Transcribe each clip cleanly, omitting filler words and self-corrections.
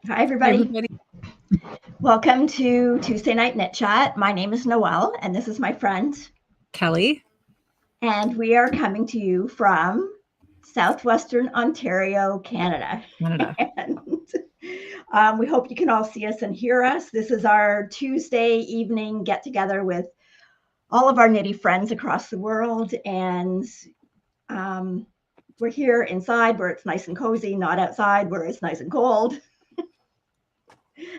Hi, Hi, everybody. everybody. Welcome to Tuesday Night Knit Chat. My name is Noelle, and this is my friend. Kelly. And we are coming to you from Southwestern Ontario, Canada. Canada. And we hope you can all see us and hear us. This is our Tuesday evening get together with all of our knitty friends across the world. And we're here inside where it's nice and cozy, not outside where it's nice and cold.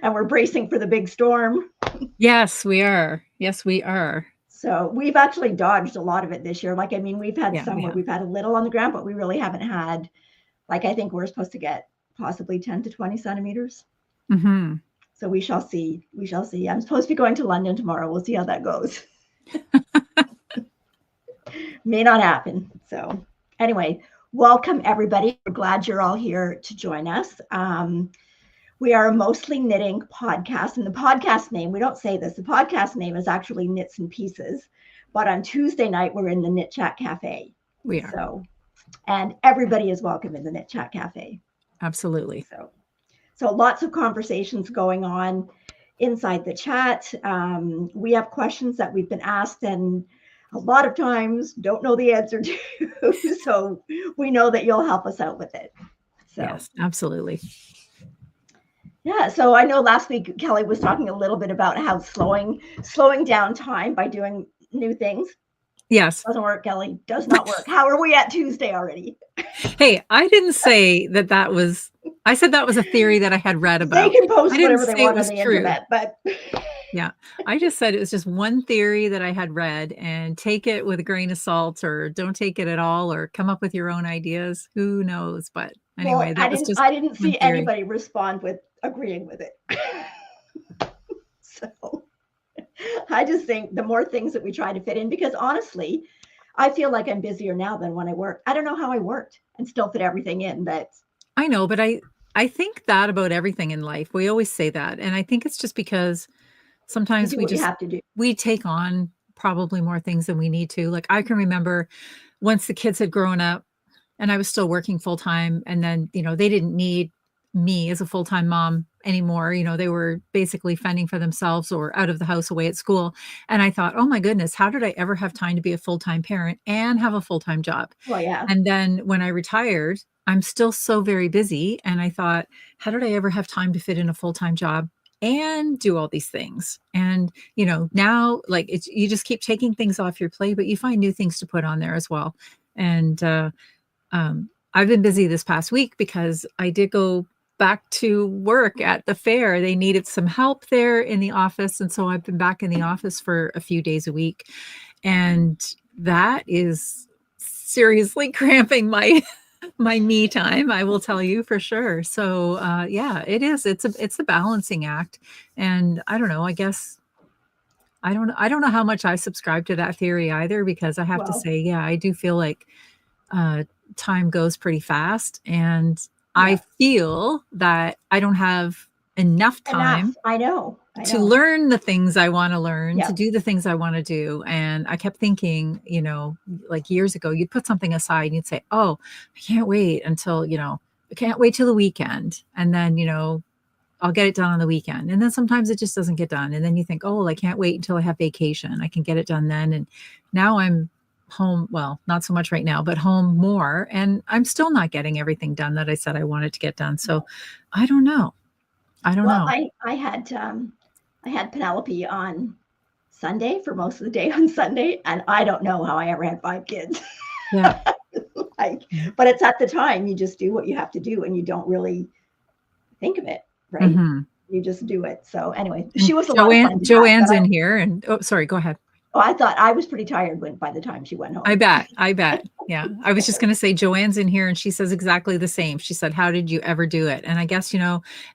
And we're bracing for the big storm. Yes, we are. Yes, we are. So we've actually dodged a lot of it this year. Like, I mean, we've had Yeah, some we where have. we've had a little on the ground, but we really haven't had, like, I think we're supposed to get possibly 10 to 20 centimeters. Mm-hmm. So we shall see. We shall see. I'm supposed to be going to London tomorrow. We'll see how that goes. May not happen. So, anyway, welcome everybody. We're glad you're all here to join us. We are a mostly knitting podcast, and the podcast name, we don't say this, the podcast name is actually Knits and Pieces. But on Tuesday night, we're in the Knit Chat Cafe. We are. So, and everybody is welcome in the Knit Chat Cafe. Absolutely. So lots of conversations going on inside the chat. We have questions that we've been asked and a lot of times don't know the answer to. So we know that you'll help us out with it. So Yes, absolutely. yeah, so I know last week Kelly was talking a little bit about how slowing down time by doing new things. Yes. Doesn't work, Kelly. Does not work. How are we at Tuesday already? Hey, I didn't say that was, I said that was a theory that I had read They about. can I post didn't whatever they say it want on was the true. internet, but Yeah. I just said it was just one theory that I had read, and take it with a grain of salt or don't take it at all or come up with your own ideas. Who knows? But well, anyway, that was just I didn't one see theory. anybody respond with agreeing with it. So I just think the more things that we try to fit in, because honestly, I feel like I'm busier now than when I worked. I don't know how I worked and still fit everything in. That's I know, but I think that about everything in life. We always say that, and I think it's just because you sometimes do what you have to do. we take on probably more things than we need to. Like, I can remember once the kids had grown up and I was still working full time, and then, they didn't need me as a full-time mom anymore. They were basically fending for themselves or out of the house away at school. And I thought, "Oh my goodness, how did I ever have time to be a full-time parent and have a full-time job?" Well, yeah. And then when I retired, I'm still so very busy, and I thought, "How did I ever have time to fit in a full-time job and do all these things?" And, now, like, it's, you just keep taking things off your plate, but you find new things to put on there as well. And I've been busy this past week because I did go back to work at the fair. They needed some help there in the office, and so I've been back in the office for a few days a week, and that is seriously cramping my me time, I will tell you for sure. So yeah, it is. It's a balancing act, and I don't know. I guess I don't know how much I subscribe to that theory either, because I have to Well, say, yeah, I do feel like uh, time goes pretty fast, and I yeah. feel that I don't have enough Enough. time I know. I to know. learn the things I want to learn, to Yeah. do the things I want to do. And I kept thinking, like years ago, you'd put something aside and you'd say, "Oh, I can't wait until, I can't wait till the weekend." And then, I'll get it done on the weekend. And then sometimes it just doesn't get done. And then you think, "Oh, well, I can't wait until I have vacation. I can get it done then." And now I'm home. Well, not so much right now, but home more. And I'm still not getting everything done that I said I wanted to get done. So I don't know. I don't Well, know. I had Penelope on Sunday for most of the day on Sunday, and I don't know how I ever had 5 kids. Yeah. Like, Yeah. but it's at the time you just do what you have to do, and you don't really think of it, right? Hmm. You just do it. So anyway, And she was a lot of fun to have. But Joanne's in here. And oh, sorry, go ahead. I thought I was pretty tired when by the time she went I home. bet. I bet. Yeah. I was just going to say Joanne's in here and she says exactly the same. She said, "How did you ever do it?" And I guess,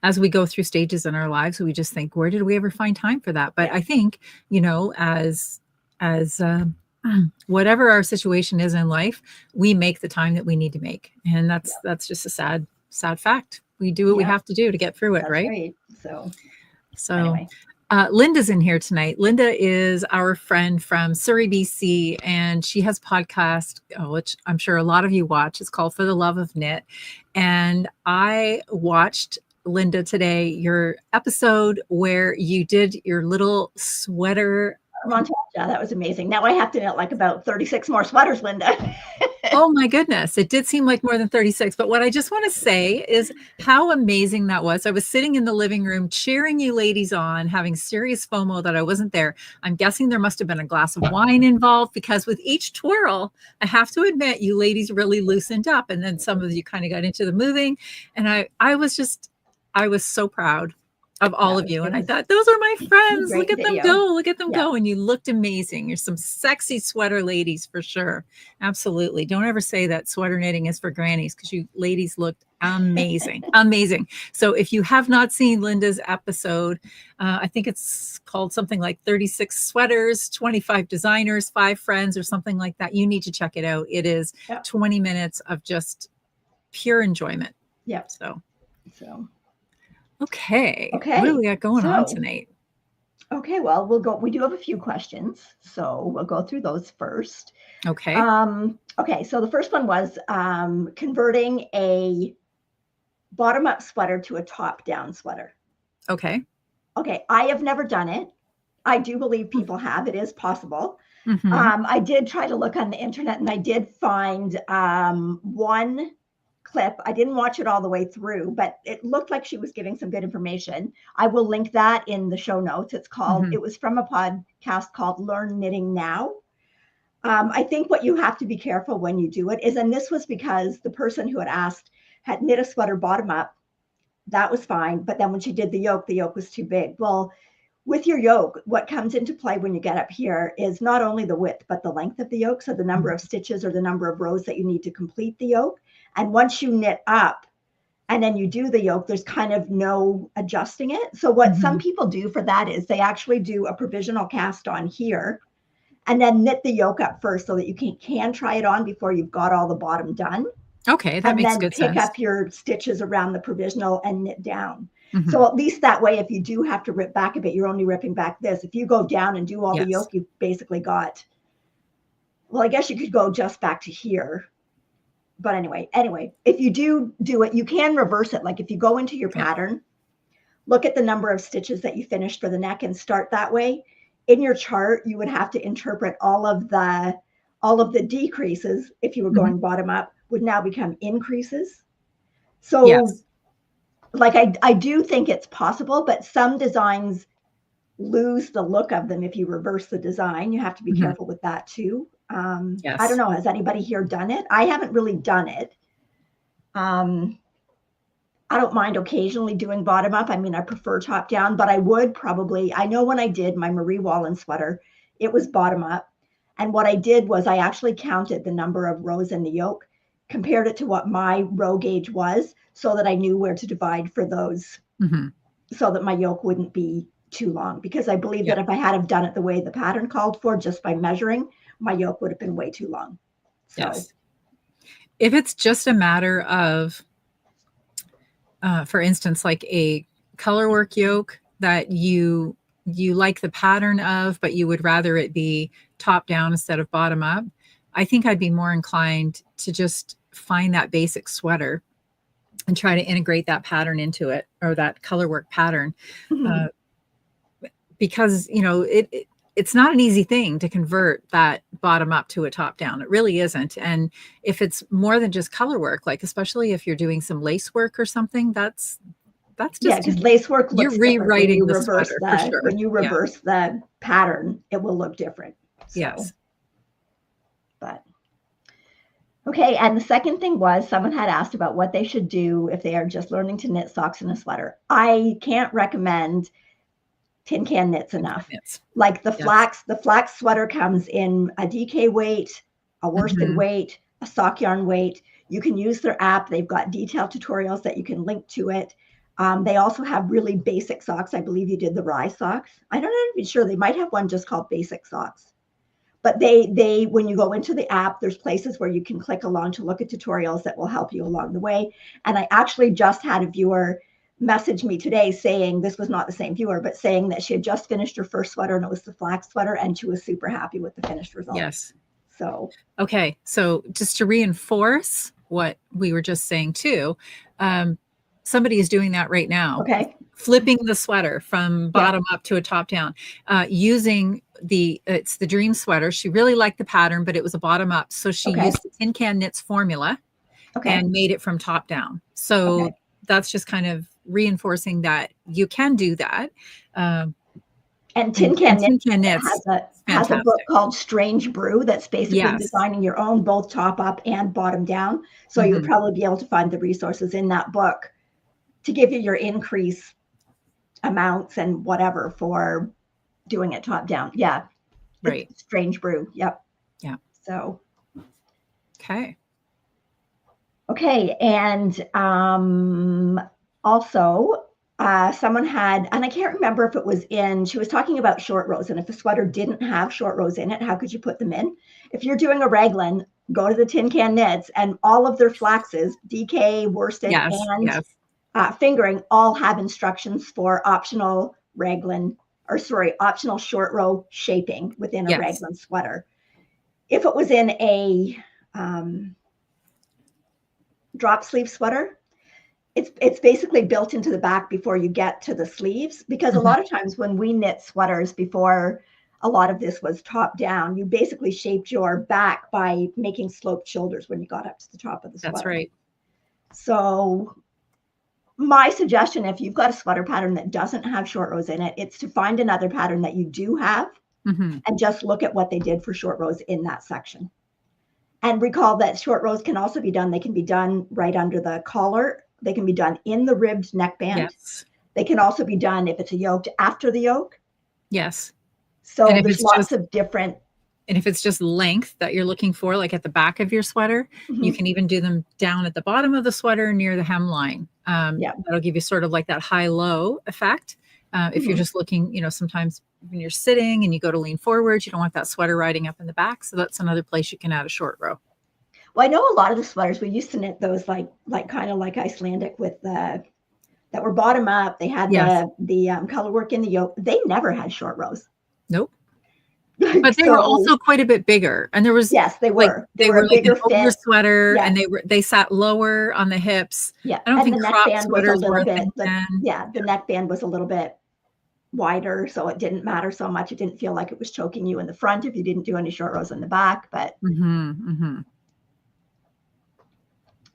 as we go through stages in our lives, we just think, where did we ever find time for that? But Yeah, I think, as whatever our situation is in life, we make the time that we need to make. And yeah, that's just a sad fact. We do what we yeah. have to do to get through it, That's right? right. So So anyway, Linda's in here tonight. Linda is our friend from Surrey, BC, and she has a podcast, which I'm sure a lot of you watch. It's called For the Love of Knit. And I watched Linda, today, your episode where you did your little sweater montage. That was amazing. Now I have to knit like about 36 more sweaters, Linda. Oh my goodness. It did seem like more than 36. But what I just want to say is how amazing that was. I was sitting in the living room cheering you ladies on, having serious FOMO that I wasn't there. I'm guessing there must have been a glass of wine involved, because with each twirl, I have to admit, you ladies really loosened up. And then some of you kind of got into the moving. And I was so proud of all of you. And I thought, those are my friends. Look at them go. Look at them go. And you looked amazing. You're some sexy sweater ladies for sure. Absolutely. Don't ever say that sweater knitting is for grannies, because you ladies looked amazing. Amazing. So if you have not seen Linda's episode, I think it's called something like 36 sweaters, 25 designers, 5 friends, or something like that. You need to check it out. It is 20 minutes of just pure enjoyment. Yep. So. Okay. What do we got going on tonight? Okay, well, we do have a few questions, so we'll go through those first. Okay. Okay, so the first one was converting a bottom-up sweater to a top-down sweater. Okay. Okay, I have never done it. I do believe people have. It is possible. Mm-hmm. I did try to look on the internet, and I did find one clip. I didn't watch it all the way through, but it looked like she was giving some good information. I will link that in the show notes. It's called, it was from a podcast called Learn Knitting Now. I think what you have to be careful when you do it is, and this was because the person who had asked had knit a sweater bottom up. That was fine. But then when she did the yoke was too big. Well, with your yoke, what comes into play when you get up here is not only the width, but the length of the yoke. So the number of stitches or the number of rows that you need to complete the yoke. And once you knit up and then you do the yoke, there's kind of no adjusting it. So what some people do for that is they actually do a provisional cast on here and then knit the yoke up first so that you can try it on before you've got all the bottom done. Okay, that makes good sense. And then pick up your stitches around the provisional and knit down. So at least that way, if you do have to rip back a bit, you're only ripping back this. If you go down and do all the yoke, you've basically got, well, I guess you could go just back to here. But anyway, if you do it, you can reverse it. Like if you go into your pattern, look at the number of stitches that you finished for the neck and start that way. In your chart, you would have to interpret all of the decreases, if you were going bottom up, would now become increases. So like I do think it's possible, but some designs lose the look of them if you reverse the design. You have to be careful with that too. I don't know. Has anybody here done it? I haven't really done it. I don't mind occasionally doing bottom up. I mean, I prefer top down, but I would probably, I know when I did my Marie Wallen sweater, it was bottom up. And what I did was I actually counted the number of rows in the yoke, compared it to what my row gauge was, so that I knew where to divide for those, so that my yoke wouldn't be too long. Because I believe that if I had have done it the way the pattern called for, just by measuring, my yoke would have been way too long. So if it's just a matter of, for instance, like a color work yoke that you like the pattern of, but you would rather it be top down instead of bottom up, I think I'd be more inclined to just find that basic sweater and try to integrate that pattern into it, or that color work pattern. Because, you know, it's not an easy thing to convert that bottom up to a top down. It really isn't. And if it's more than just color work, like especially if you're doing some lace work or something, that's just, because lace work looks you're rewriting the reverse sweater, for sure. When you reverse the pattern, it will look different. So, but okay. And the second thing was, someone had asked about what they should do if they are just learning to knit socks in a sweater. I can't recommend tin can knits enough. Like the flax sweater comes in a DK weight, a worsted weight, a sock yarn weight. You can use their app. They've got detailed tutorials that you can link to it. They also have really basic socks. I believe you did the rye socks. I'm not even sure. They might have one just called basic socks. But they when you go into the app, there's places where you can click along to look at tutorials that will help you along the way. And I actually just had a viewer messaged me today saying, this was not the same viewer, but saying that she had just finished her first sweater and it was the flax sweater, and she was super happy with the finished result. So okay, so just to reinforce what we were just saying too, somebody is doing that right now. Okay. Flipping the sweater from bottom up to a top down, using it's the dream sweater. She really liked the pattern, but it was a bottom up. So she used the Tin Can Knits formula and made it from top down. So that's just kind of reinforcing that you can do that. And Tin Can Knits has a book called Strange Brew that's basically designing your own both top up and bottom down. So you'll probably be able to find the resources in that book to give you your increase amounts and whatever for doing it top down. Yeah. Right. Strange Brew. Yep. Yeah. So. Okay. And also someone had, and I can't remember if it was she was talking about short rows, and if the sweater didn't have short rows in it, how could you put them in? If you're doing a raglan, go to the Tin Can Knits, and all of their flaxes, DK, worsted, and fingering all have instructions for optional optional short row shaping within a raglan sweater. If it was in a drop sleeve sweater, it's basically built into the back before you get to the sleeves, because a lot of times when we knit sweaters before a lot of this was top down, you basically shaped your back by making sloped shoulders when you got up to the top of the sweater. That's right. So my suggestion, if you've got a sweater pattern that doesn't have short rows in it, it's to find another pattern that you do have and just look at what they did for short rows in that section. And recall that short rows can also be done. They can be done right under the collar. They can be done in the ribbed neckband. Yes. They can also be done, if it's a yoked, after the yoke. Yes. So there's lots of different. And if it's just length that you're looking for, like at the back of your sweater, you can even do them down at the bottom of the sweater near the hemline. That'll give you sort of like that high-low effect. If you're just looking, sometimes when you're sitting and you go to lean forward, you don't want that sweater riding up in the back. So that's another place you can add a short row. Well, I know a lot of the sweaters, we used to knit those like kind of like Icelandic with that were bottom up. They had the color work in the yoke. They never had short rows. Nope. But they were also quite a bit bigger, and there was they were like an over sweater, and they sat lower on the hips. Yeah, I don't think crop sweaters were a thing then. The neckband was a little bit wider, so it didn't matter so much. It didn't feel like it was choking you in the front if you didn't do any short rows in the back. But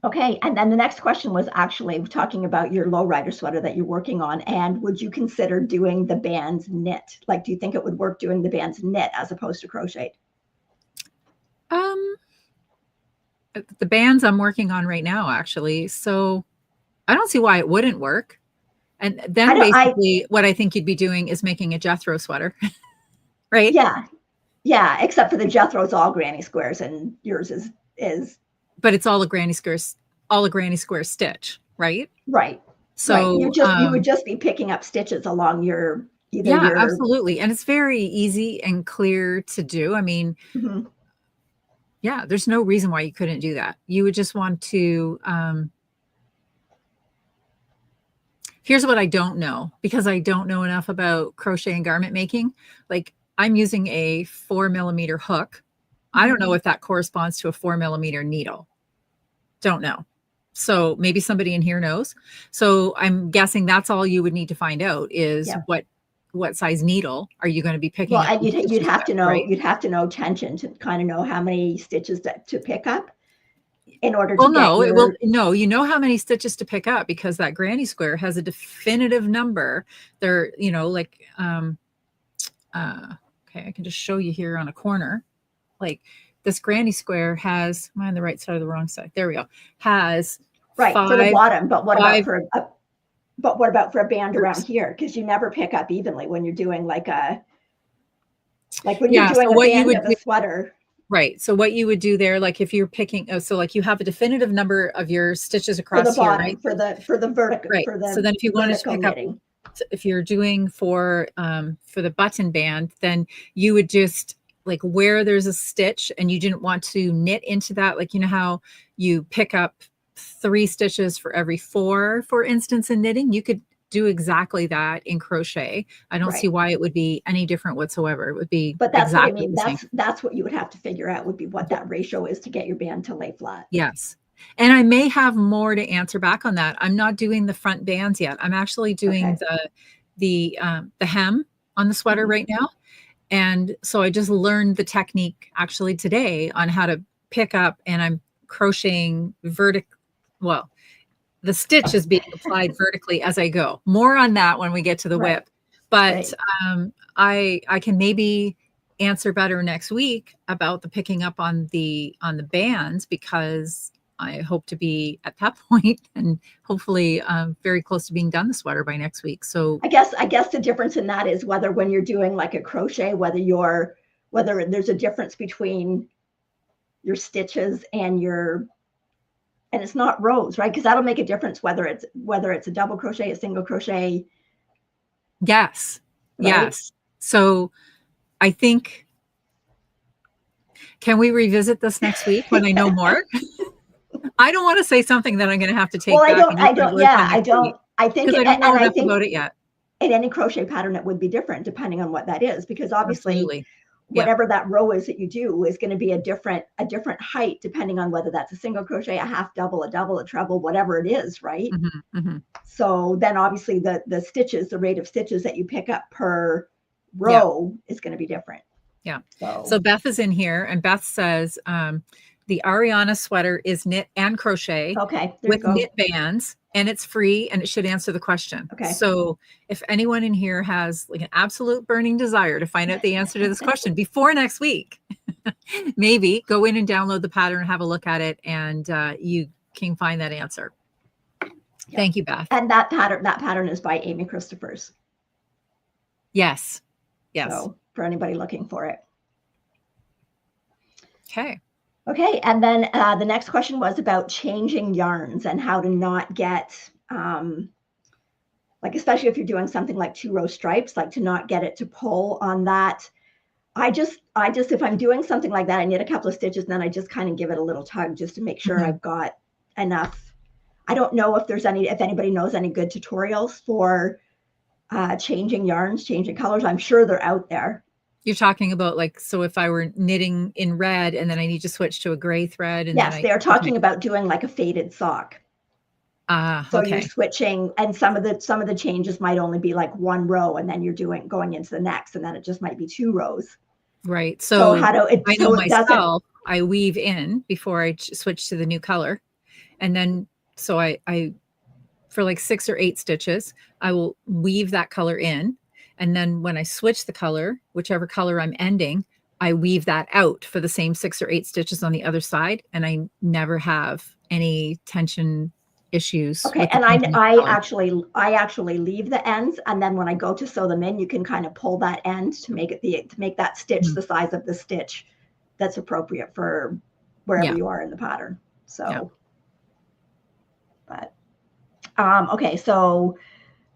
okay, and then the next question was actually talking about your lowrider sweater that you're working on, and would you consider doing the bands knit? Like, do you think it would work doing the bands knit as opposed to crocheted? The bands I'm working on right now, actually, so I don't see why it wouldn't work. And then basically what I think you'd be doing is making a Jethro sweater, right? Yeah, except for the Jethro's all granny squares, and yours is. But it's all a granny square stitch, right? Right. So you would just be picking up stitches along your absolutely. And it's very easy and clear to do. I mean, there's no reason why you couldn't do that. You would just want to here's what I don't know, because I don't know enough about crochet and garment making. Like, I'm using a 4mm hook. I don't know if that corresponds to a 4mm needle. Don't know. So maybe somebody in here knows. So I'm guessing that's all you would need to find out is what size needle are you going to be picking up? Well, and you'd have to know, you'd have to know tension to kind of know how many stitches to pick up in order to no, you know how many stitches to pick up, because that granny square has a definitive number. They're, okay, I can just show you here on a corner. Like, this granny square has, am I on the right side or the wrong side? There we go. Has for the bottom, but what about for a band around here? Because you never pick up evenly when you're doing when you're doing a band of a sweater. Right. So what you would do there, like if you're picking, so like you have a definitive number of your stitches across for the bottom, here, right? for the vertical, right. So then if you wanted to pick knitting. Up, if you're doing for the button band, then you would just, like, where there's a stitch and you didn't want to knit into that, like, you know how you pick up 3 stitches for every 4, for instance, in knitting, you could do exactly that in crochet. I don't see why it would be any different whatsoever. It would be, but that's exactly what I mean. That's what you would have to figure out, would be what that ratio is to get your band to lay flat. Yes. And I may have more to answer back on that. I'm not doing the front bands yet. I'm actually doing the hem on the sweater right now. And so I just learned the technique actually today on how to pick up, and I'm crocheting well, the stitch is being applied vertically as I go. More on that when we get to the whip. But I can maybe answer better next week about the picking up on the bands, because I hope to be at that point and hopefully very close to being done the sweater by next week. So I guess the difference in that is whether when you're doing like a crochet, whether there's a difference between your stitches and it's not rows, right? Because that'll make a difference whether it's a double crochet, a single crochet. Yes. Right? Yes. So I think, can we revisit this next week when I know more? I don't want to say something that I'm going to have to take back. I think because I don't know enough about it yet. In any crochet pattern, it would be different depending on what that is, because obviously Absolutely. whatever that row is that you do is going to be a different height depending on whether that's a single crochet, a half double, a double, a treble, whatever it is, right? So then obviously the stitches, the rate of stitches that you pick up per row is going to be different. Yeah. So Beth is in here, and Beth says the Ariana sweater is knit and crochet with knit bands, and it's free, and it should answer the question. Okay. So if anyone in here has like an absolute burning desire to find out the answer to this question before next week, maybe go in and download the pattern, have a look at it, and you can find that answer. Yeah. Thank you, Beth. And that pattern is by Amy Christophers. Yes. Yes. So for anybody looking for it. Okay. Okay. And then the next question was about changing yarns and how to not get, like, especially if you're doing something like 2-row stripes, like to not get it to pull on that. I just, if I'm doing something like that, I knit a couple of stitches, and then I just kind of give it a little tug just to make sure I've got enough. I don't know if anybody knows any good tutorials for changing yarns, changing colors. I'm sure they're out there. You're talking about, like, so if I were knitting in red and then I need to switch to a gray thread. And yes, they're talking about doing like a faded sock. So you're switching, and some of the changes might only be like 1 row, and then you're going into the next, and then it just might be 2 rows. Right. So I know myself, I weave in before I switch to the new color. And then, so I for like 6 or 8 stitches, I will weave that color in. And then when I switch the color, whichever color I'm ending, I weave that out for the same 6 or 8 stitches on the other side. And I never have any tension issues. Okay. And I actually leave the ends. And then when I go to sew them in, you can kind of pull that end to make that stitch the size of the stitch that's appropriate for wherever you are in the pattern. So, but, okay. So,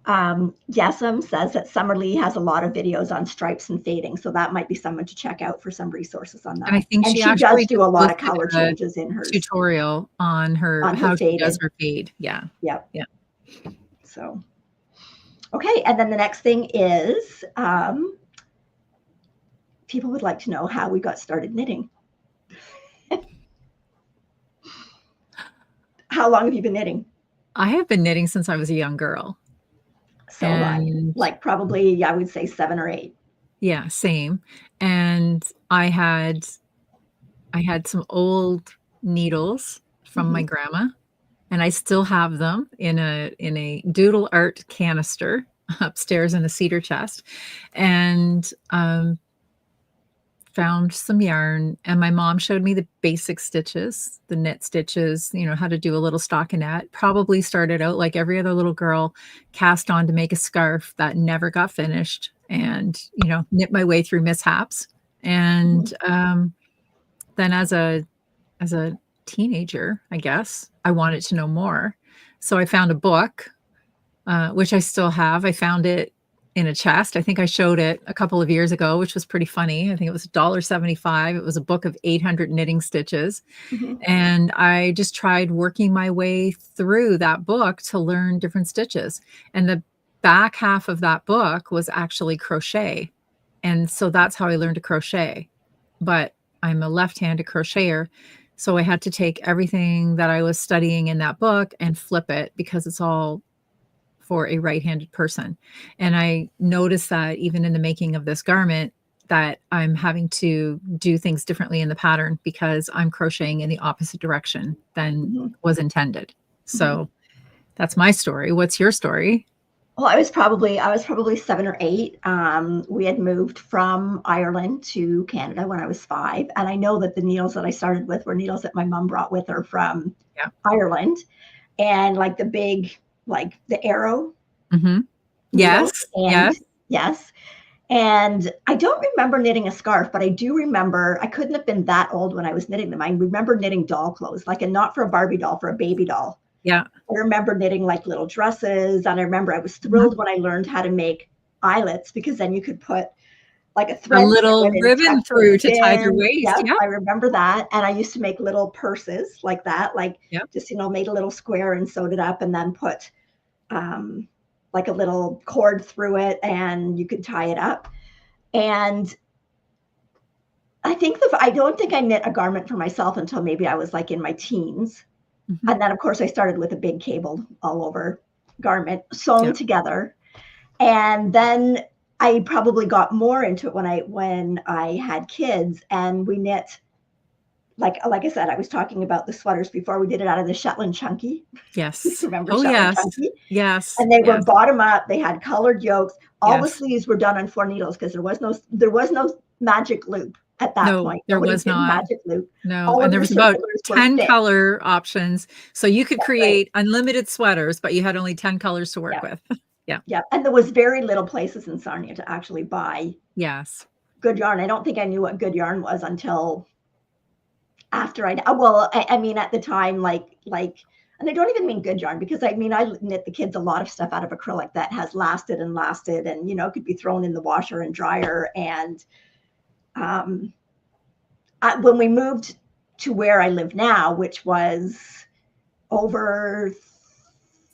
Yesem says that Summer Lee has a lot of videos on stripes and fading, so that might be someone to check out for some resources on that. And I think she does do a lot of color changes in her tutorial on how she does her fade. Yeah. Yep. Yeah. So, okay, and then the next thing is people would like to know how we got started knitting. How long have you been knitting? I have been knitting since I was a young girl. So like probably, I would say 7 or 8. Yeah, same. And I had some old needles from my grandma, and I still have them in a doodle art canister upstairs in a cedar chest, and found some yarn, and my mom showed me the basic stitches, the knit stitches, how to do a little stockinette. Probably started out like every other little girl, cast on to make a scarf that never got finished, and knit my way through mishaps. And then as a teenager, I guess I wanted to know more, so I found a book, which I still have. I found it in a chest. I think I showed it a couple of years ago, which was pretty funny. I think it was $1.75. It was a book of 800 knitting stitches. And I just tried working my way through that book to learn different stitches. And the back half of that book was actually crochet. And so that's how I learned to crochet. But I'm a left-handed crocheter. So I had to take everything that I was studying in that book and flip it because it's all for a right-handed person. And I noticed that even in the making of this garment, that I'm having to do things differently in the pattern because I'm crocheting in the opposite direction than was intended. So that's my story. What's your story? Well, I was probably 7 or 8. We had moved from Ireland to Canada when I was 5, and I know that the needles that I started with were needles that my mom brought with her from Ireland, and like the big, like the arrow needles, Yes. and Yes. yes, and I don't remember knitting a scarf, but I do remember I couldn't have been that old when I was knitting them. I remember knitting doll clothes, like, and not for a Barbie doll, for a baby doll. Yeah. I remember knitting like little dresses, and I remember I was thrilled when I learned how to make eyelets, because then you could put like a A thread through little it and ribbon tuck through things to tie their in. waist. Yep, Yeah. I remember that. And I used to make little purses like that, like just, made a little square and sewed it up, and then put like a little cord through it, and you could tie it up. And I don't think I knit a garment for myself until maybe I was like in my teens. And then, of course, I started with a big cabled all over garment sewn together. And then I probably got more into it when I had kids, and we knit, like I said, I was talking about the sweaters before. We did it out of the Shetland Chunky. Yes. Remember Oh, Shetland yes. Chunky? Yes. And they were bottom up. They had colored yokes. All the sleeves were done on 4 needles, because there was no magic loop at that point. There Nobody was did not. magic loop. No. All And of there your was about circulars were 10 fixed. color options. So you could That's create unlimited sweaters, but you had only 10 colors to work with. Yeah. And there was very little places in Sarnia to actually buy good yarn. I don't think I knew what good yarn was until after I mean, at the time, and I don't even mean good yarn, because I mean, I knit the kids a lot of stuff out of acrylic that has lasted and lasted, and, could be thrown in the washer and dryer. And when we moved to where I live now, which was over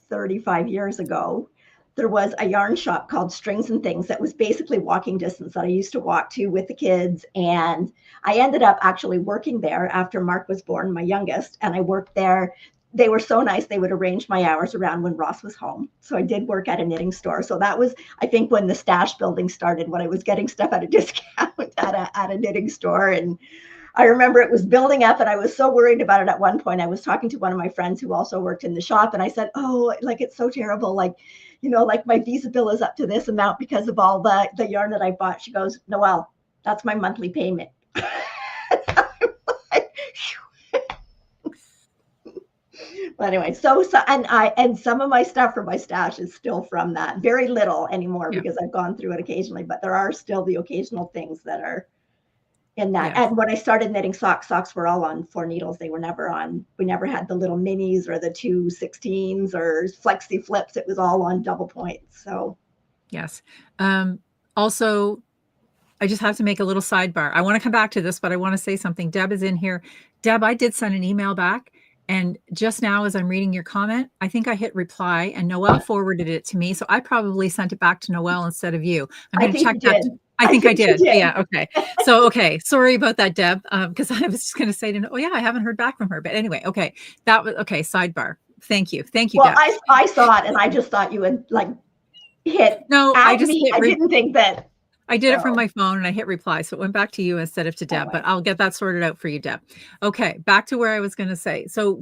35 years ago, there was a yarn shop called Strings and Things that was basically walking distance that I used to walk to with the kids. And I ended up actually working there after Mark was born, my youngest, and I worked there. They were so nice. They would arrange my hours around when Ross was home. So I did work at a knitting store. So that was, I think, when the stash building started, when I was getting stuff at a discount at a knitting store. And I remember it was building up, and I was so worried about it at one point. I was talking to one of my friends who also worked in the shop, and I said, "Oh, like, it's so terrible. Like, like, my Visa bill is up to this amount because of all the yarn that I bought." She goes, "Noelle, that's my monthly payment." But anyway, and some of my stuff from my stash is still from that. Very little anymore, because I've gone through it occasionally, but there are still the occasional things that are in that. And when I started knitting socks were all on 4 needles. They were never on, we never had the little minis or the 2/16s or flexi flips. It was all on double points. So also, I just have to make a little sidebar. I want to come back to this, but I want to say something. Deb is in here. Deb, I did send an email back, and just now as I'm reading your comment, I think I hit reply, and Noelle forwarded it to me. So I probably sent it back to Noelle instead of you. I'm going to check that. I think I did. Yeah. Okay. So, okay. Sorry about that, Deb. Because I was just going to say to, oh yeah, I haven't heard back from her. But anyway, okay. That was okay. Sidebar. Thank you. Thank you, well, Deb. I saw it, and I just thought you would like hit. No, I just me. I didn't think that. I did it from my phone, and I hit reply. So it went back to you instead of to Deb, but I'll get that sorted out for you, Deb. Okay. Back to where I was going to say. So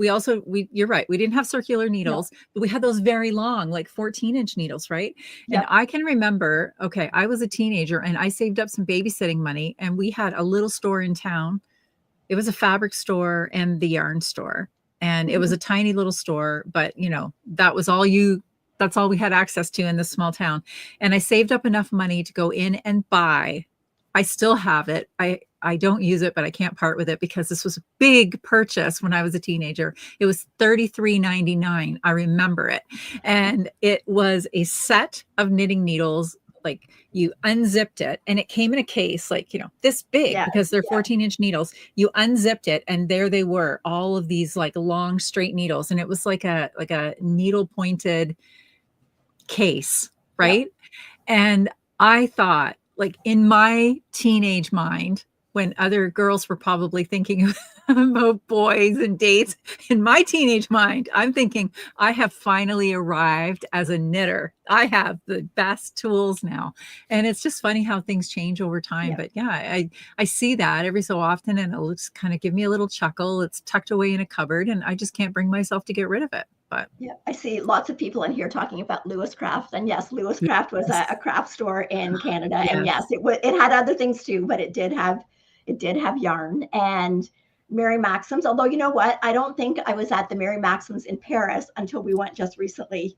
you're right. We didn't have circular needles, but we had those very long, like 14-inch needles, right? And I can remember, okay, I was a teenager, and I saved up some babysitting money, and we had a little store in town. It was a fabric store and the yarn store. And it was a tiny little store, but that was that's all we had access to in this small town. And I saved up enough money to go in and buy. I still have it. I don't use it, but I can't part with it, because this was a big purchase when I was a teenager. It was $33.99. I remember it. And it was a set of knitting needles. Like, you unzipped it, and it came in a case like, this big, because they're 14-inch needles. You unzipped it, and there they were, all of these like long straight needles. And it was like a needle pointed case, right? And I thought, like, in my teenage mind, when other girls were probably thinking about boys and dates, in my teenage mind, I'm thinking, I have finally arrived as a knitter. I have the best tools now. And it's just funny how things change over time. Yeah. But yeah, I see that every so often, and it'll just kind of give me a little chuckle. It's tucked away in a cupboard, and I just can't bring myself to get rid of it. But yeah, I see lots of people in here talking about Lewis Craft, and yes, Lewis Craft was yes, a craft store in Canada, and yes, yes, it had other things too, but it did have yarn and Mary Maxim's. Although you know what, I don't think I was at the Mary Maxim's in Paris until we went just recently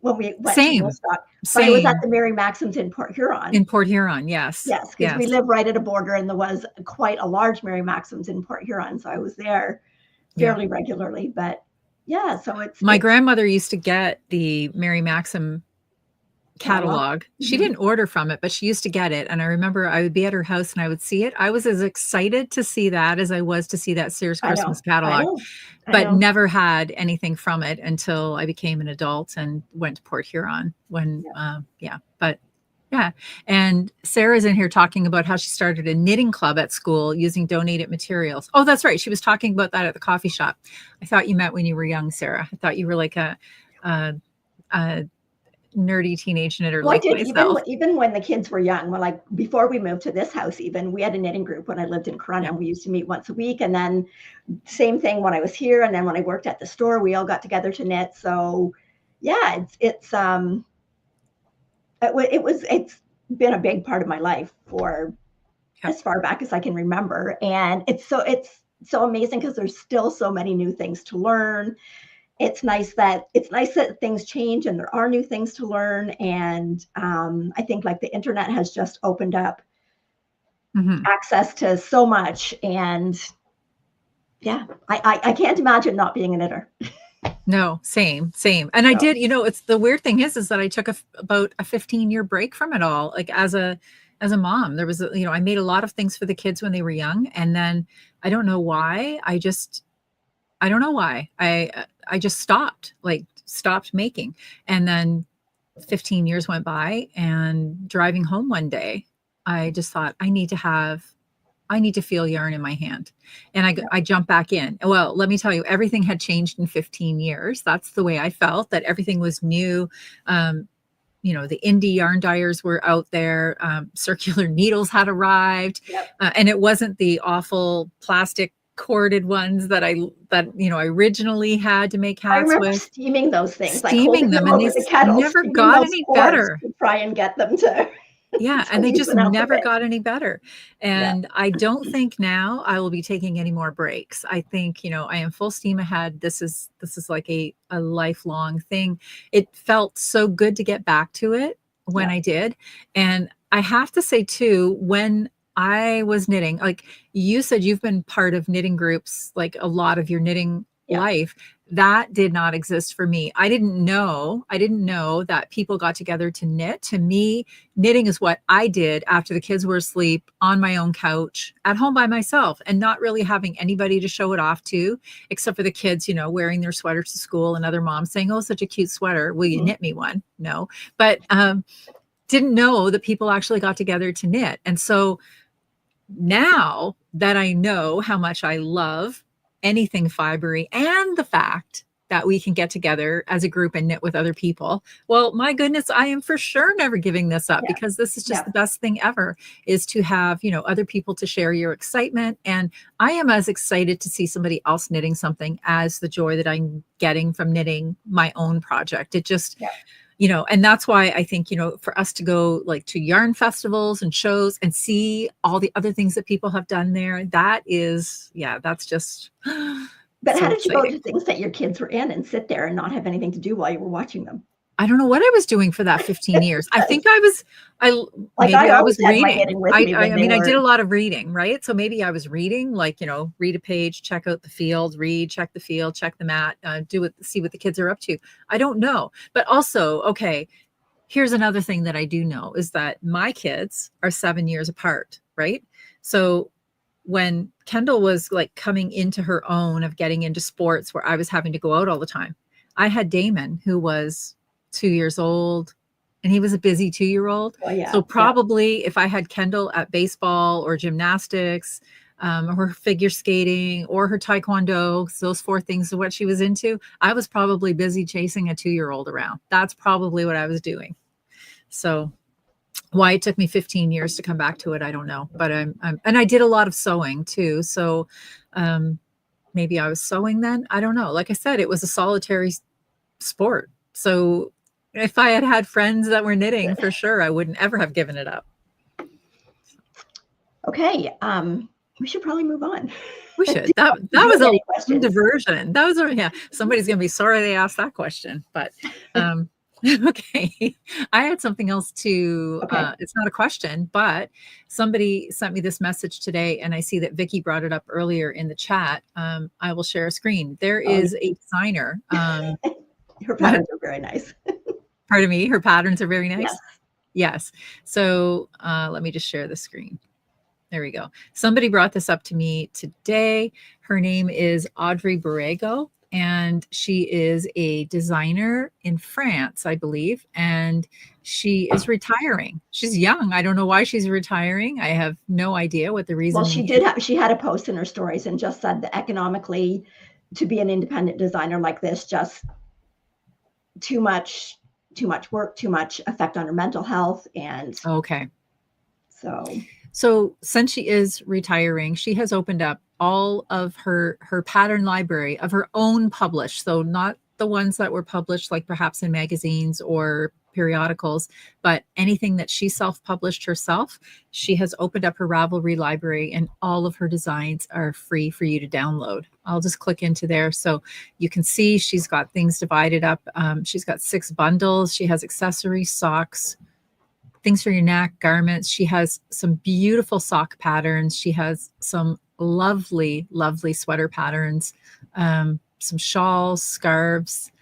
when we went to same, Woolstock. But I was at same. the Mary Maxim's in Port Huron. In Port Huron, yes, Yes, because we yes, live right at a border, and there was quite a large Mary Maxim's in Port Huron, so I was there yeah. fairly regularly. But yeah, so My grandmother used to get the Mary Maxim catalog. She Mhm. didn't order from it, but she used to get it. And I remember I would be at her house and I would see it. I was as excited to see that as I was to see that Sears I Christmas know, I catalog, know, I but know. never had anything from it until I became an adult and went to Port Huron when, Yeah. yeah, but yeah. And Sarah's in here talking about how she started a knitting club at school using donated materials. Oh, that's right. She was talking about that at the coffee shop. I thought you meant when you were young, Sarah. I thought you were like a nerdy teenage knitter Well, I like did myself. even when the kids were young, when like before we moved to this house, even we had a knitting group when I lived in Corunna, Yeah. and we used to meet once a week. And then same thing when I was here, and then when I worked at the store, we all got together to knit. So yeah, it's been a big part of my life for Yeah. as far back as I can remember. And it's so amazing because there's still so many new things to learn. It's nice that things change and there are new things to learn. And I think like the internet has just opened up Mhm. access to so much. And yeah, I can't imagine not being a knitter. No, same, same. And I So did, it's the weird thing is that I took about a 15-year break from it all. Like as a mom, there was, I made a lot of things for the kids when they were young. And then I don't know why. I don't know why. I just stopped making. And then 15 years went by, and driving home one day, I just thought I need to feel yarn in my hand. And I jumped back in. Well, let me tell you, everything had changed in 15 years. That's the way I felt, that everything was new. The indie yarn dyers were out there. Circular needles had arrived. yep. And it wasn't the awful plastic corded ones that I originally had to make I hats remember with, steaming those things, like steaming holding them, them and over they the kettle, never steaming got those any cords better. to try and get them to Yeah, to and they just loosen up a never bit. got any better. Yeah. And I don't think now I will be taking any more breaks. I think, I am full steam ahead. This is like a lifelong thing. It felt so good to get back to it when Yeah. I did. And I have to say too, when I was knitting, like you said, you've been part of knitting groups like a lot of your knitting Yeah. life. That did not exist for me. I didn't know that people got together to knit. To me, knitting is what I did after the kids were asleep on my own couch at home by myself, and not really having anybody to show it off to, except for the kids, wearing their sweaters to school, and other moms saying, "Oh, such a cute sweater. Will you Mhm. knit me one?" No, but didn't know that people actually got together to knit. And so now that I know how much I love anything fibery, and the fact that we can get together as a group and knit with other people, well, my goodness, I am for sure never giving this up, Yeah. because this is just Yeah. the best thing ever, is to have, other people to share your excitement. And I am as excited to see somebody else knitting something as the joy that I'm getting from knitting my own project. It just, Yeah. And that's why I think, for us to go like to yarn festivals and shows and see all the other things that people have done there, that's just But how so did you go exciting. to things that your kids were in and sit there and not have anything to do while you were watching them? I don't know what I was doing for that 15 years. I think I Like maybe I I always was had my reading. knitting with I me I, when I they mean, I were. did a lot of reading, right? So maybe I was reading, like, read a page, check out the field, read, check the field, check the mat, see what the kids are up to. I don't know. But also, okay, here's another thing that I do know, is that my kids are 7 years apart, right? So when Kendall was like coming into her own of getting into sports where I was having to go out all the time, I had Damon, who was 2 years old, and he was a busy 2-year-old. Oh, yeah. So probably if I had Kendall at baseball or gymnastics, or figure skating or her taekwondo, those 4 things of what she was into, I was probably busy chasing a 2-year-old around. That's probably what I was doing. So why it took me 15 years to come back to it, I don't know. But and I did a lot of sewing too. So maybe I was sewing then. I don't know. Like I said, it was a solitary sport. So if I had had friends that were knitting, for sure, I wouldn't ever have given it up. Okay. We should probably move on. We should. That was a diversion. That was yeah. Somebody's gonna be sorry they asked that question, but okay. I had something else to. Okay. It's not a question, but somebody sent me this message today, and I see that Vicky brought it up earlier in the chat. I will share a screen. There is a designer. Her patterns are very nice. Pardon me. Her patterns are very nice. Yes. Yes. So let me just share the screen. There we go. Somebody brought this up to me today. Her name is Audrey Borrego, and she is a designer in France, I believe, and she is retiring. She's young. I don't know why she's retiring. I have no idea what the reason is. Well, she had a post in her stories and just said that economically, to be an independent designer like this, just too much work, too much effect on her mental health. And okay. So since she is retiring, she has opened up all of her pattern library of her own published. So not the ones that were published like perhaps in magazines or periodicals, but anything that she self-published herself. She has opened up her Ravelry library, and all of her designs are free for you to download. I'll just click into there so you can see she's got things divided up. She's got 6 bundles. She has accessories, socks, things for your neck, garments. She has some beautiful sock patterns. She has some lovely, lovely sweater patterns, some shawls, scarves.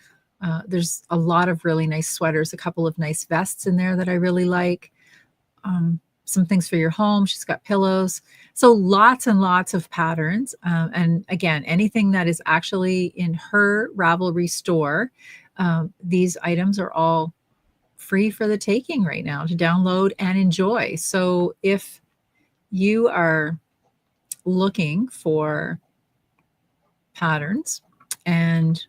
There's a lot of really nice sweaters, a couple of nice vests in there that I really like. Some things for your home. She's got pillows. So lots and lots of patterns. And again, anything that is actually in her Ravelry store, these items are all free for the taking right now to download and enjoy. So if you are looking for patterns and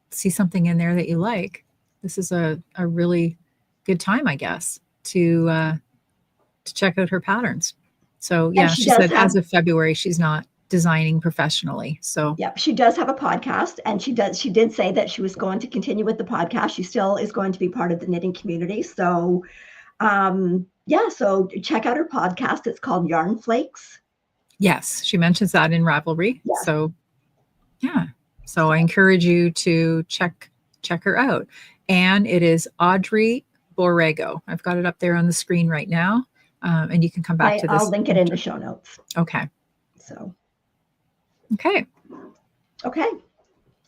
see something in there that you like, this is a really good time, I guess, to check out her patterns. So yeah, she said as of February, she's not designing professionally. So yeah, she does have a podcast, and she did say that she was going to continue with the podcast. She still is going to be part of the knitting community. So yeah, so check out her podcast. It's called Yarn Flakes. Yes, she mentions that in Ravelry. Yeah. So yeah. So I encourage you to check her out. And it is Audrey Borrego. I've got it up there on the screen right now. And you can come back to this. I'll link it in the show notes. Okay. So okay.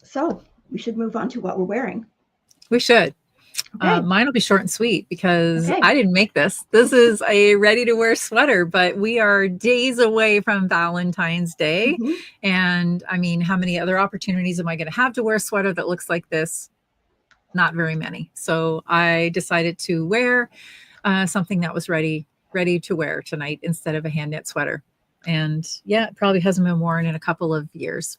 So we should move on to what we're wearing. We should. Okay. Mine will be short and sweet because I didn't make this. This is a ready to wear sweater, but we are days away from Valentine's Day. Mm-hmm. And I mean, how many other opportunities am I going to have to wear a sweater that looks like this? Not very many. So I decided to wear something that was ready to wear tonight instead of a hand knit sweater. And yeah, it probably hasn't been worn in a couple of years.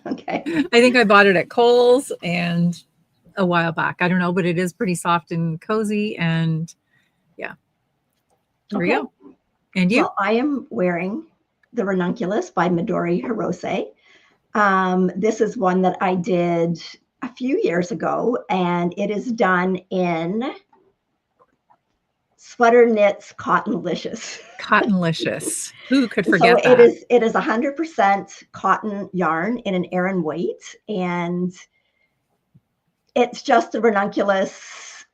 Okay. I think I bought it at Kohl's and a while back. I don't know, but it is pretty soft and cozy. And yeah, there we go. And you? Well, I am wearing the Ranunculus by Midori Hirose. This is one that I did a few years ago, and it is done in Sweater Knits Cottonlicious. Cottonlicious. Who could forget that? It is 100% cotton yarn in an Aran weight, and it's just the Ranunculus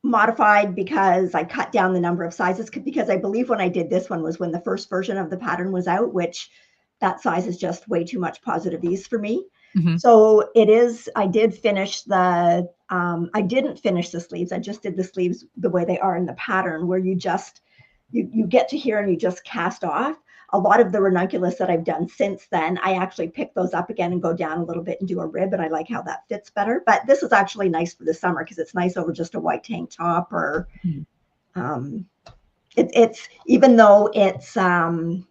modified because I cut down the number of sizes, because I believe when I did this one was when the first version of the pattern was out, which that size is just way too much positive ease for me. Mm-hmm. So it is, I did finish I didn't finish the sleeves. I just did the sleeves the way they are in the pattern, where you just, you get to here and you just cast off. a lot of the ranunculus that I've done since then, I actually pick those up again and go down a little bit and do a rib, and I like how that fits better. But this is actually nice for the summer because it's nice over just a white tank top, or it's even though it's an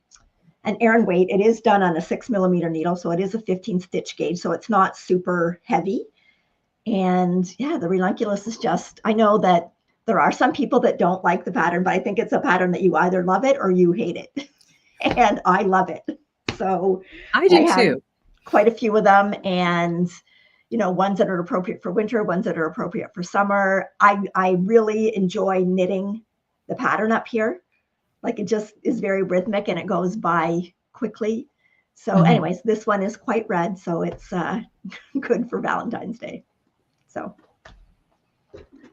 Aran weight, it is done on a 6mm needle, so it is a 15 stitch gauge, so it's not super heavy. And yeah, the ranunculus is just, I know that there are some people that don't like the pattern, but I think it's a pattern that you either love it or you hate it. And I love it. So I do have too. Quite a few of them, and ones that are appropriate for winter, ones that are appropriate for summer. I really enjoy knitting the pattern up here. Like, it just is very rhythmic and it goes by quickly. So anyways, this one is quite red, so it's good for Valentine's Day. So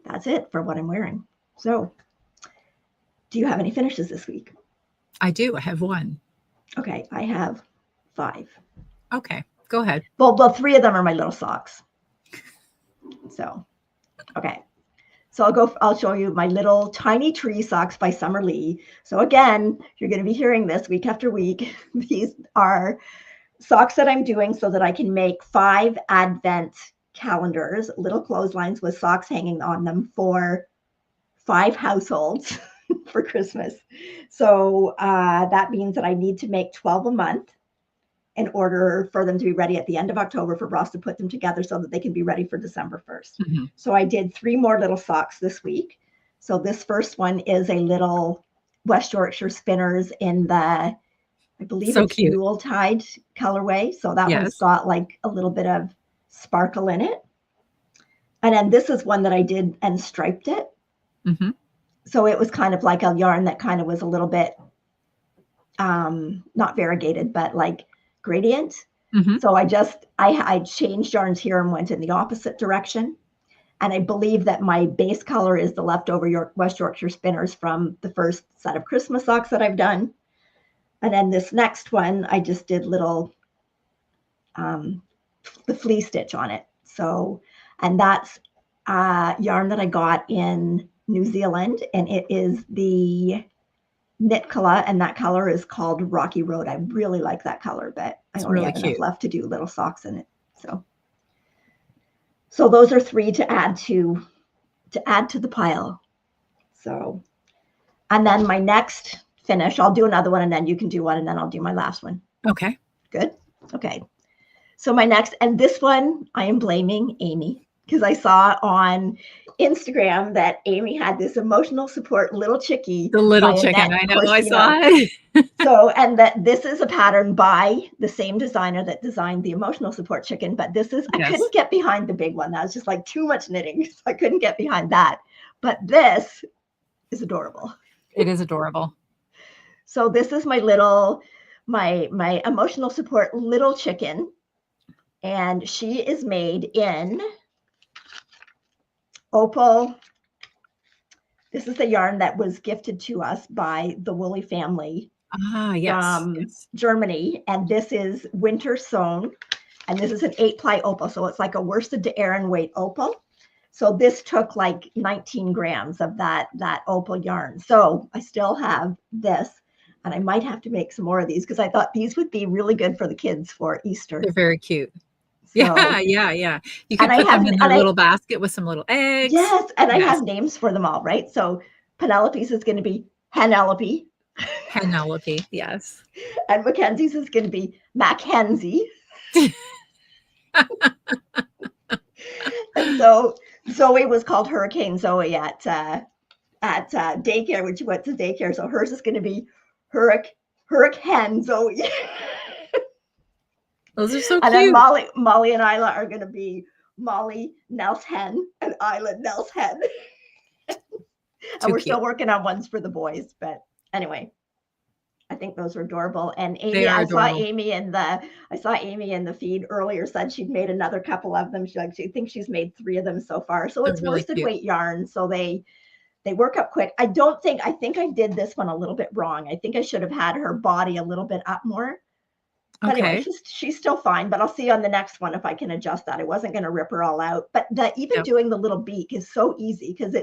that's it for what I'm wearing. So do you have any finishes this week? I do. I have one. Okay, I have 5. Okay, go ahead. Well, 3 of them are my little socks. So, okay. So I'll show you my little tiny tree socks by Summer Lee. So again, you're going to be hearing this week after week. These are socks that I'm doing so that I can make 5 advent calendars, little clotheslines with socks hanging on them for 5 households for Christmas. So that means that I need to make 12 a month in order for them to be ready at the end of October for Ross to put them together so that they can be ready for December 1st. So I did 3 more little socks this week. So this first one is a little West Yorkshire Spinners in the, I believe it's Yuletide colorway. So that one's got like a little bit of sparkle in it. And then this is one that I did and striped it. So it was kind of like a yarn that kind of was a little bit, not variegated, but like gradient. So I changed yarns here and went in the opposite direction. And I believe that my base color is the leftover West Yorkshire Spinners from the first set of Christmas socks that I've done. And then this next one, I just did little, the flea stitch on it. So, and that's yarn that I got in New Zealand, and it is the KnitColor, and that color is called Rocky Road. I really like that color, but I only have enough left to do little socks in it. So those are 3 to add to the pile. So, and then my next finish, I'll do another one, and then you can do one, and then I'll do my last one. Okay. Good. Okay. So my next, and this one I am blaming Amy, because I saw on Instagram that Amy had this emotional support little chickie. The little chicken, I know, I saw it. So, and that this is a pattern by the same designer that designed the emotional support chicken, but this is, I couldn't get behind the big one. That was just like too much knitting. So I couldn't get behind that. But this is adorable. It is adorable. So this is my little, my emotional support little chicken. And she is made in Opal. This is the yarn that was gifted to us by the Woolly family from Germany. And this is winter sewn. And this is an 8-ply opal. So it's like a worsted to Aran weight opal. So this took like 19 grams of that opal yarn. So I still have this. And I might have to make some more of these because I thought these would be really good for the kids for Easter. They're very cute. So, yeah. You can put them in a little basket with some little eggs. Yes, and I have names for them all, right? So Penelope's is going to be Penelope. Penelope, yes. And Mackenzie's is going to be Mackenzie. And so Zoe was called Hurricane Zoe at daycare when she went to daycare. So hers is going to be Hurricane Zoe. Those are so and cute. Then Molly and Isla are going to be Molly Nels Hen and Isla Nels Hen. And we're still working on ones for the boys. But anyway, I think those are adorable. And Amy, I saw Amy in the feed earlier said she'd made another couple of them. She thinks she's made 3 of them so far. So it's really worsted weight yarn. So they work up quick. I think I did this one a little bit wrong. I think I should have had her body a little bit up more. But anyway, she's still fine, but I'll see on the next one if I can adjust that. I wasn't going to rip her all out, but even doing the little beak is so easy because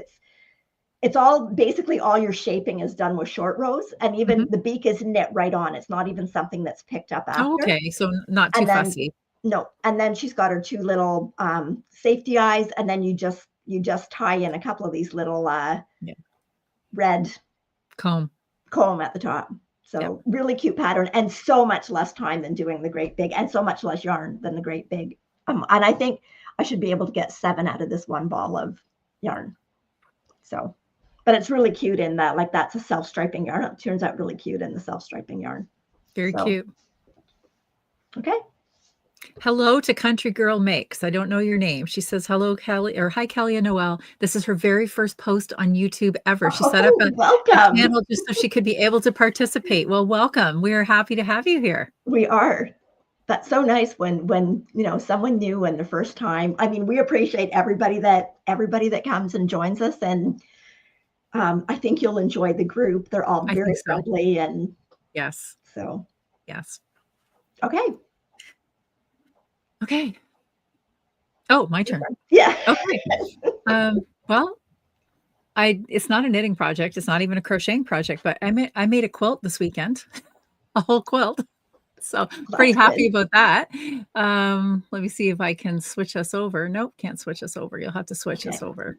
it's all basically all your shaping is done with short rows, and even the beak is knit right on. It's not even something that's picked up Oh, after. okay. So not too And then fussy. no, and then she's got her two little safety eyes, and then you just tie in a couple of these little red Comb at the top. So really cute pattern, and so much less time than doing the great big, and so much less yarn than the great big. And I think I should be able to get 7 out of this one ball of yarn. So, but it's really cute in that, like, that's a self-striping yarn. It turns out really cute in the self-striping yarn. Very cute. Okay. Hello to Country Girl Makes. I don't know your name. She says, hello, Kelly, or hi, Kelly and Noelle. This is her very first post on YouTube ever. She set up a channel just so she could be able to participate. Well, welcome. We are happy to have you here. We are. That's so nice when someone new and the first time. I mean, we appreciate everybody that comes and joins us, and I think you'll enjoy the group. They're all very friendly, and yes. So yes. Okay. Okay. Oh, my turn. Yeah. Okay. Well, it's not a knitting project. It's not even a crocheting project, but I made a quilt this weekend, a whole quilt. So pretty happy about that. Let me see if I can switch us over. Nope, can't switch us over. You'll have to switch us over.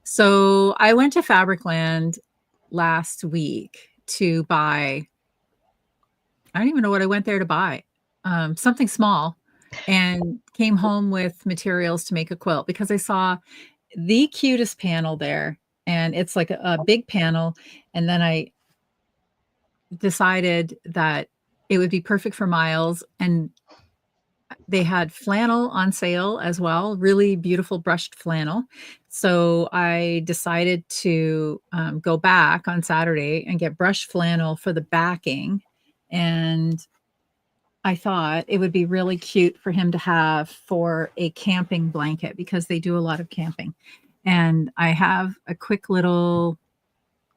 So I went to Fabricland last week to buy, I don't even know what I went there to buy, something small, and came home with materials to make a quilt because I saw the cutest panel there, and it's like a big panel. And then I decided that it would be perfect for Miles, and they had flannel on sale as well, really beautiful brushed flannel. So I decided to go back on Saturday and get brushed flannel for the backing. And I thought it would be really cute for him to have for a camping blanket because they do a lot of camping. And I have a quick little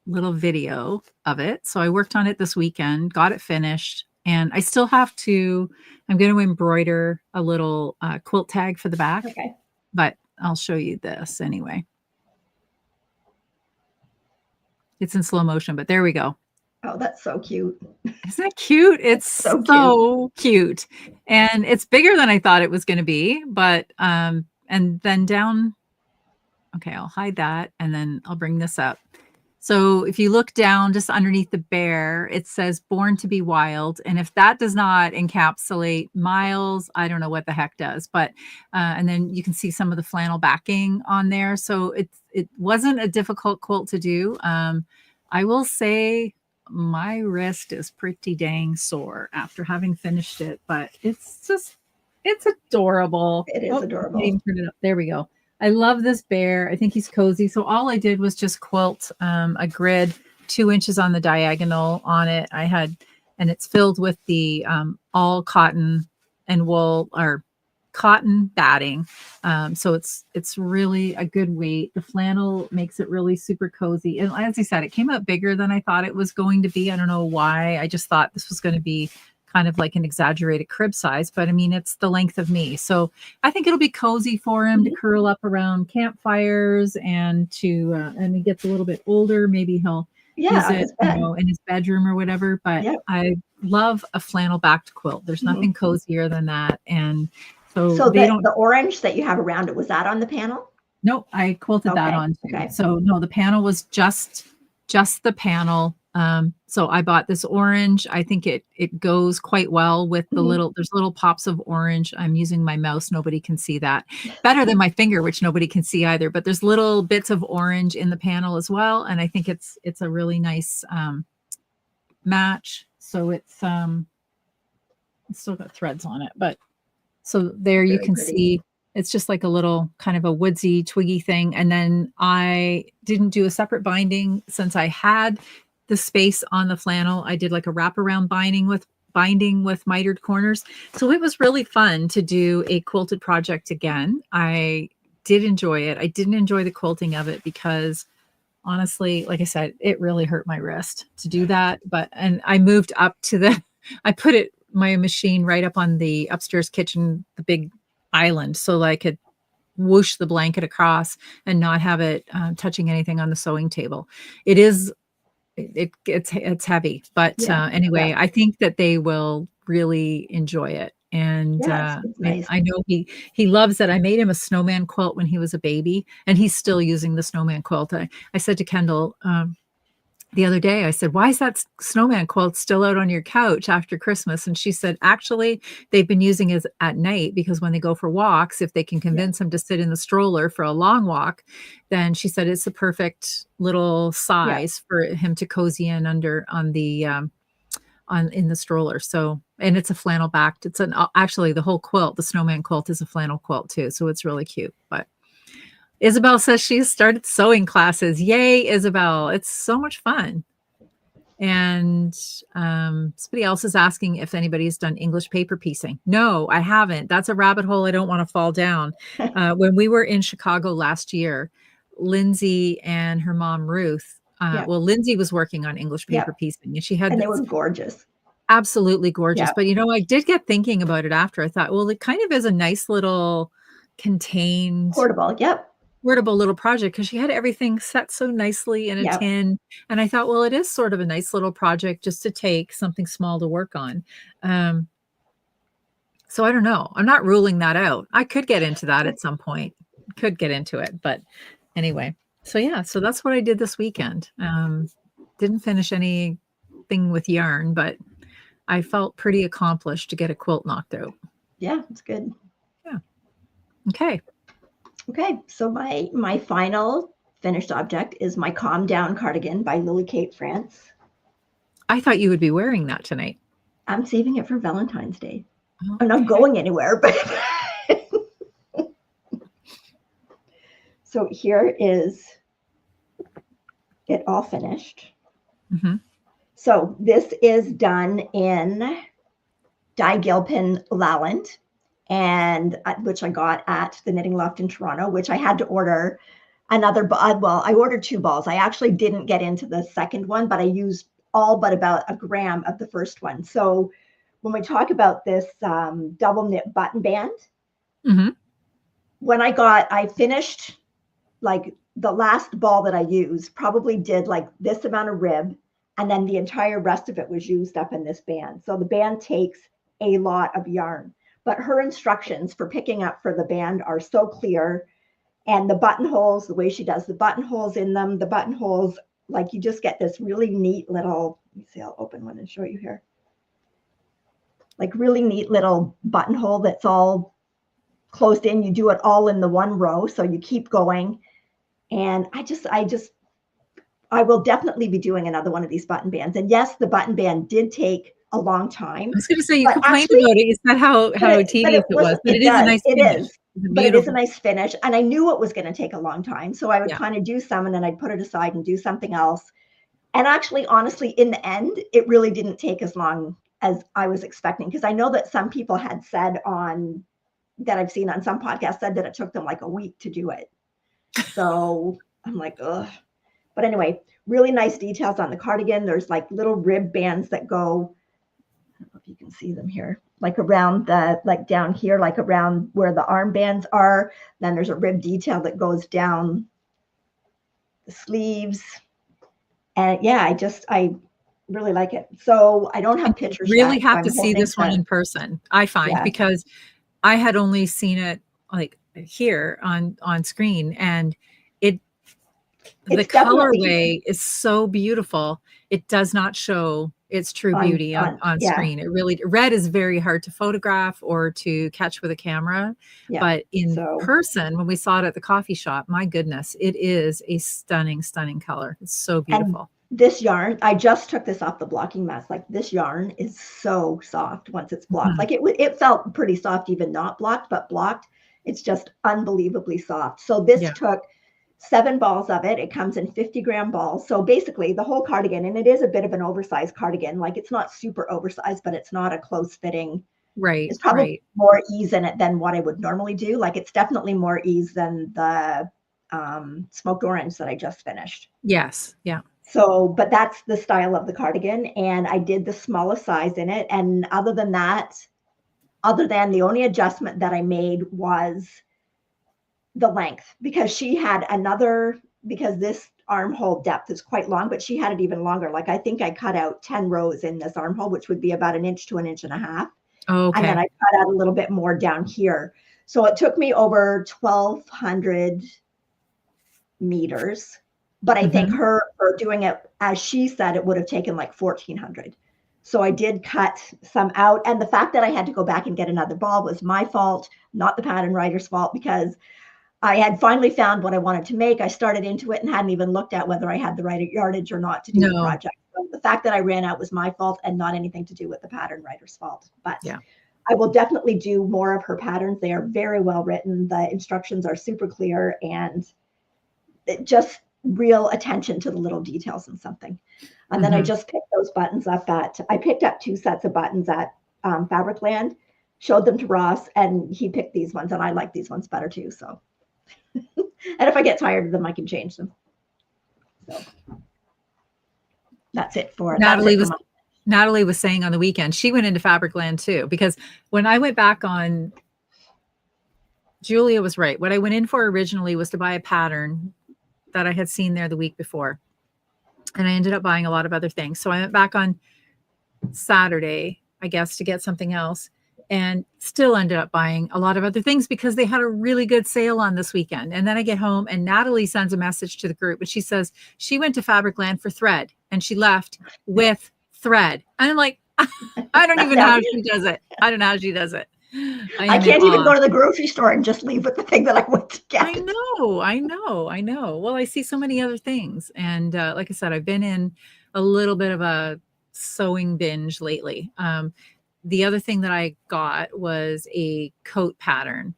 video of it. So I worked on it this weekend, got it finished, and I still have to, I'm going to embroider a little quilt tag for the back. Okay. But I'll show you this anyway. It's in slow motion, but there we go. Oh, that's so cute. Isn't it cute? It's so cute. And it's bigger than I thought it was going to be, but, and then down, okay, I'll hide that and then I'll bring this up. So if you look down just underneath the bear, it says Born to be Wild. And if that does not encapsulate Miles, I don't know what the heck does. But and then you can see some of the flannel backing on there. So it wasn't a difficult quilt to do. I will say my wrist is pretty dang sore after having finished it, but it's adorable. It is adorable. Turn it up. There we go. I love this bear. I think he's cozy. So all I did was just quilt a grid 2 inches on the diagonal on it. And it's filled with the all cotton and wool, or cotton batting. So it's really a good weight. The flannel makes it really super cozy. And as I said, it came out bigger than I thought it was going to be. I don't know why. I just thought this was going to be kind of like an exaggerated crib size, but I mean, it's the length of me. So I think it'll be cozy for him to curl up around campfires, and and he gets a little bit older, maybe he'll use it, in his bedroom or whatever. But I love a flannel backed quilt. There's nothing cozier than that. And so the orange that you have around it, was that on the panel? No, I quilted that on too. Okay. So no, the panel was just the panel. So I bought this orange. I think it goes quite well with the there's little pops of orange. I'm using my mouse. Nobody can see that. Better than my finger, which nobody can see either, but there's little bits of orange in the panel as well. And I think it's a really nice match. So it's still got threads on it, but so there you can see it's just like a little kind of a woodsy twiggy thing. And then I didn't do a separate binding since I had the space on the flannel. I did like a wraparound binding with mitered corners. So it was really fun to do a quilted project again. I did enjoy it. I didn't enjoy the quilting of it because honestly, like I said, it really hurt my wrist to do that. And I moved up to I put my machine right up on the upstairs kitchen, the big island, so I could whoosh the blanket across and not have it touching anything on the sewing table. It is, it's heavy, but Yeah. anyway, Yeah. I think that they will really enjoy it. And Yeah. It's nice. I know he loves that. I made him a snowman quilt when he was a baby, and he's still using the snowman quilt. I said to Kendall, the other day, I said, why is that snowman quilt still out on your couch after Christmas? And she said, actually, they've been using it at night because when they go for walks, if they can convince him to sit in the stroller for a long walk, then she said it's the perfect little size for him to cozy in under on the in the stroller. So, and it's a flannel backed. It's actually the whole quilt, the snowman quilt, is a flannel quilt too. So it's really cute. But Isabel says she's started sewing classes. Yay, Isabel. It's so much fun. And somebody else is asking if anybody's done English paper piecing. No, I haven't. That's a rabbit hole I don't want to fall down. When we were in Chicago last year, Lindsay and her mom, Ruth, well, Lindsay was working on English paper piecing, and she had and they were gorgeous. Absolutely gorgeous. But, I did get thinking about it after. I thought, well, it kind of is a nice little contained portable little project, because she had everything set so nicely in a tin. And I thought, well, it is sort of a nice little project just to take something small to work on. So I don't know. I'm not ruling that out. I could get into that at some point. Could get into it. But anyway, so that's what I did this weekend. Didn't finish anything with yarn, but I felt pretty accomplished to get a quilt knocked out. Yeah, it's good. Yeah. Okay. So my final finished object is my Calm Down cardigan by Lily Kate France. I thought you would be wearing that tonight. I'm saving it for Valentine's Day. Okay. I'm not going anywhere, but so here is it all finished. Mm-hmm. So this is done in Dye Gilpin Lalland, and which I got at the Knitting Loft in Toronto, which I had to order another. Well, I ordered 2 balls. I actually didn't get into the second one, but I used all but about a gram of the first one. So when we talk about this double knit button band, when I finished, like the last ball that I used probably did like this amount of rib, and then the entire rest of it was used up in this band. So the band takes a lot of yarn, but her instructions for picking up for the band are so clear. And the buttonholes, the way she does the buttonholes in them, the buttonholes, like you just get this really neat little, let me see, I'll open one and show you here. Like really neat little buttonhole that's all closed in. You do it all in the one row. So you keep going. And I will definitely be doing another one of these button bands. And yes, the button band did take a long time. I was going to say, you complained about it. You said how tedious it was. But it is a nice finish. But it is a nice finish. And I knew it was going to take a long time. So I would kind of do some and then I'd put it aside and do something else. And actually, honestly, in the end, it really didn't take as long as I was expecting. Because I know that some people had said that I've seen on some podcasts said that it took them like a week to do it. So I'm like, ugh. But anyway, really nice details on the cardigan. There's like little rib bands that go, I don't know if you can see them here, like around like down here, like around where the armbands are. Then there's a rib detail that goes down the sleeves. And yeah, I really like it. So I don't have pictures. Really have to see this one in person, I find, because I had only seen it like here on screen, and the colorway is so beautiful. It does not show its true beauty on screen. It really, red is very hard to photograph or to catch with a camera. But in person, when we saw it at the coffee shop, my goodness, it is a stunning, stunning color. It's so beautiful. And this yarn, I just took this off the blocking mess. Like this yarn is so soft once it's blocked. Like it felt pretty soft, even not blocked, but blocked, it's just unbelievably soft. So this took 7 balls of it. It comes in 50-gram balls. So basically the whole cardigan, and it is a bit of an oversized cardigan. Like it's not super oversized, but it's not a close fitting. Right. It's probably more ease in it than what I would normally do. Like it's definitely more ease than the smoked orange that I just finished. Yes. Yeah. So, but that's the style of the cardigan. And I did the smallest size in it. And other than the only adjustment that I made was the length, because she had another, because this armhole depth is quite long, but she had it even longer. Like I think I cut out 10 rows in this armhole, which would be about 1 inch to 1.5 inches. Okay. And then I cut out a little bit more down here. So it took me over 1,200 meters. But I think her doing it as she said, it would have taken like 1,400. So I did cut some out. And the fact that I had to go back and get another ball was my fault, not the pattern writer's fault, because I had finally found what I wanted to make. I started into it and hadn't even looked at whether I had the right yardage or not to do the project. So the fact that I ran out was my fault and not anything to do with the pattern writer's fault. But yeah, I will definitely do more of her patterns. They are very well written. The instructions are super clear and just real attention to the little details in something. And then I just picked those buttons up I picked up 2 sets of buttons at Fabricland, showed them to Ross, and he picked these ones, and I like these ones better too. So, and if I get tired of them, I can change them. So that's it for Natalie was saying on the weekend, she went into Fabricland too, because when I went back on, Julia was right. What I went in for originally was to buy a pattern that I had seen there the week before. And I ended up buying a lot of other things. So I went back on Saturday, I guess, to get something else, and still ended up buying a lot of other things because they had a really good sale on this weekend. And then I get home and Natalie sends a message to the group and she says she went to Fabricland for thread and she left with thread. And I'm like, I don't even know how she does it. I don't know how she does it. I can't even go to the grocery store and just leave with the thing that I went to get. I know. Well, I see so many other things. And like I said, I've been in a little bit of a sewing binge lately. The other thing that I got was a coat pattern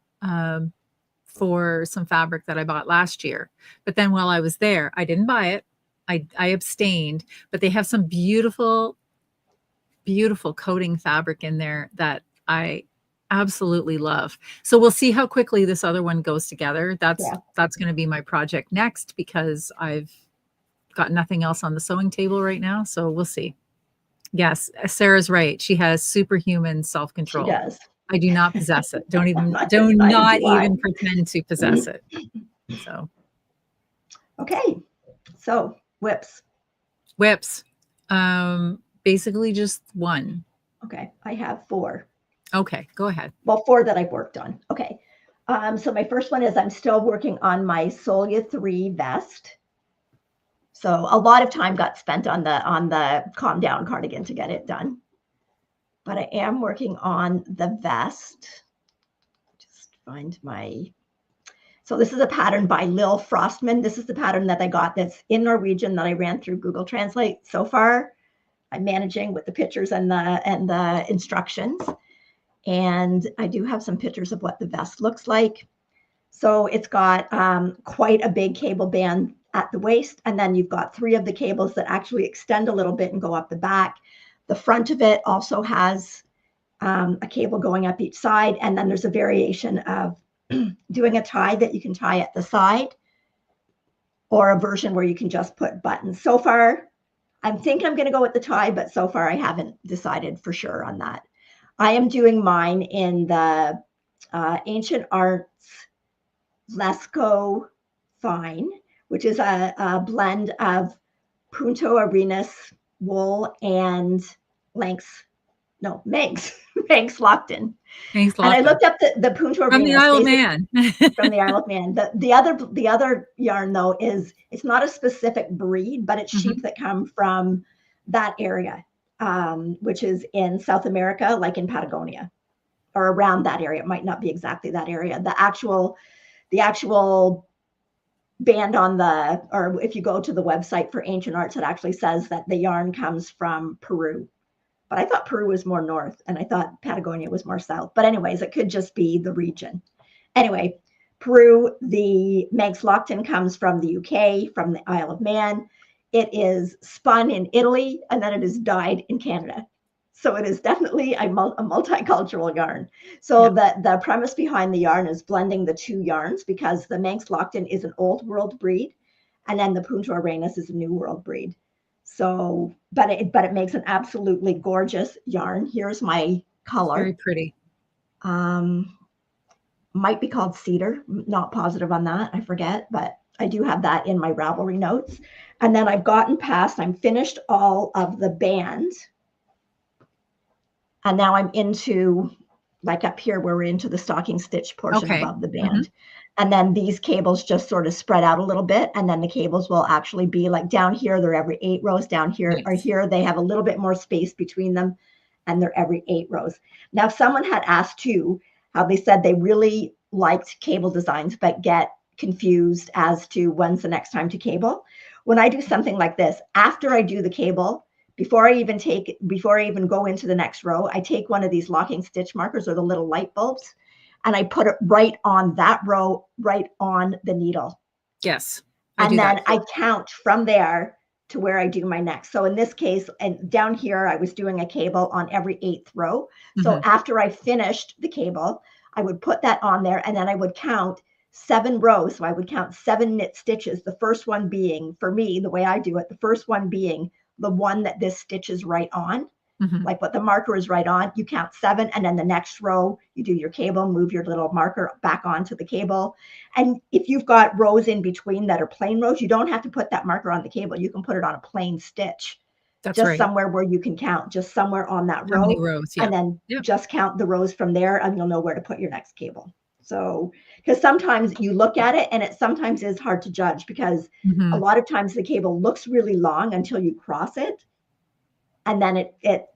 for some fabric that I bought last year. But then while I was there, I didn't buy it. I abstained, but they have some beautiful, beautiful coating fabric in there that I absolutely love. So we'll see how quickly this other one goes together. That's going to be my project next because I've got nothing else on the sewing table right now. So we'll see. Yes, Sarah's right. She has superhuman self-control. She does. I do not possess it. Do not even pretend to possess it. So. Okay. So whips. Basically just one. Okay. I have 4. Okay, go ahead. Well, 4 that I've worked on. Okay. So my first one is I'm still working on my Solia 3 vest. So a lot of time got spent on the Calm Down cardigan to get it done. But I am working on the vest. Just find my... So this is a pattern by Lil Frostman. This is the pattern that I got that's in Norwegian that I ran through Google Translate. So far, I'm managing with the pictures and the instructions. And I do have some pictures of what the vest looks like. So it's got quite a big cable band at the waist. And then you've got 3 of the cables that actually extend a little bit and go up the back. The front of it also has a cable going up each side. And then there's a variation of doing a tie that you can tie at the side, or a version where you can just put buttons. So far, I'm thinking I'm going to go with the tie, but so far I haven't decided for sure on that. I am doing mine in the Ancient Arts Lesco Fine, which is a blend of Punto Arenas wool and Manx Lockton. And I looked up the Punto Arenas. From the Isle of Man. From the Isle of Man. The other yarn, though, is it's not a specific breed, but it's sheep that come from that area. Which is in South America, like in Patagonia or around that area. It might not be exactly that area. The actual band on or if you go to the website for Ancient Arts, it actually says that the yarn comes from Peru. But I thought Peru was more north and I thought Patagonia was more south. But anyways, it could just be the region. Anyway, Peru, the Manx Lockton comes from the UK, from the Isle of Man. It is spun in Italy and then it is dyed in Canada. So it is definitely a multicultural yarn. So the premise behind the yarn is blending the 2 yarns, because the Manx Lockton is an old world breed and then the Punto Arenas is a new world breed. So, but it makes an absolutely gorgeous yarn. Here's my color. Very pretty. might be called cedar. Not positive on that. I forget, but I do have that in my Ravelry notes. And then I've gotten past, I'm finished all of the band. And now I'm into, like up here where we're into the stocking stitch portion above the band. And then these cables just sort of spread out a little bit. And then the cables will actually be like down here, they're every 8 rows. Down here or here, they have a little bit more space between them, and they're every 8 rows. Now, someone had asked too, how they said they really liked cable designs, but get confused as to when's the next time to cable. When I do something like this, after I do the cable, before I even go into the next row, I take one of these locking stitch markers or the little light bulbs, and I put it right on that row, right on the needle. Yes. And then I count from there to where I do my next. So in this case, and down here, I was doing a cable on every 8th row. So after I finished the cable, I would put that on there, and then I would count 7 rows. So I would count 7 knit stitches. The first one being, for me, the way I do it, the first one being the one that this stitch is right on, like what the marker is right on. You count 7, and then the next row, you do your cable, move your little marker back onto the cable. And if you've got rows in between that are plain rows, you don't have to put that marker on the cable. You can put it on a plain stitch. That's just right. Somewhere where you can count, just somewhere on that row. How many rows? Yeah. And then just count the rows from there, and you'll know where to put your next cable. So, because sometimes you look at it and it sometimes is hard to judge, because a lot of times the cable looks really long until you cross it. And then it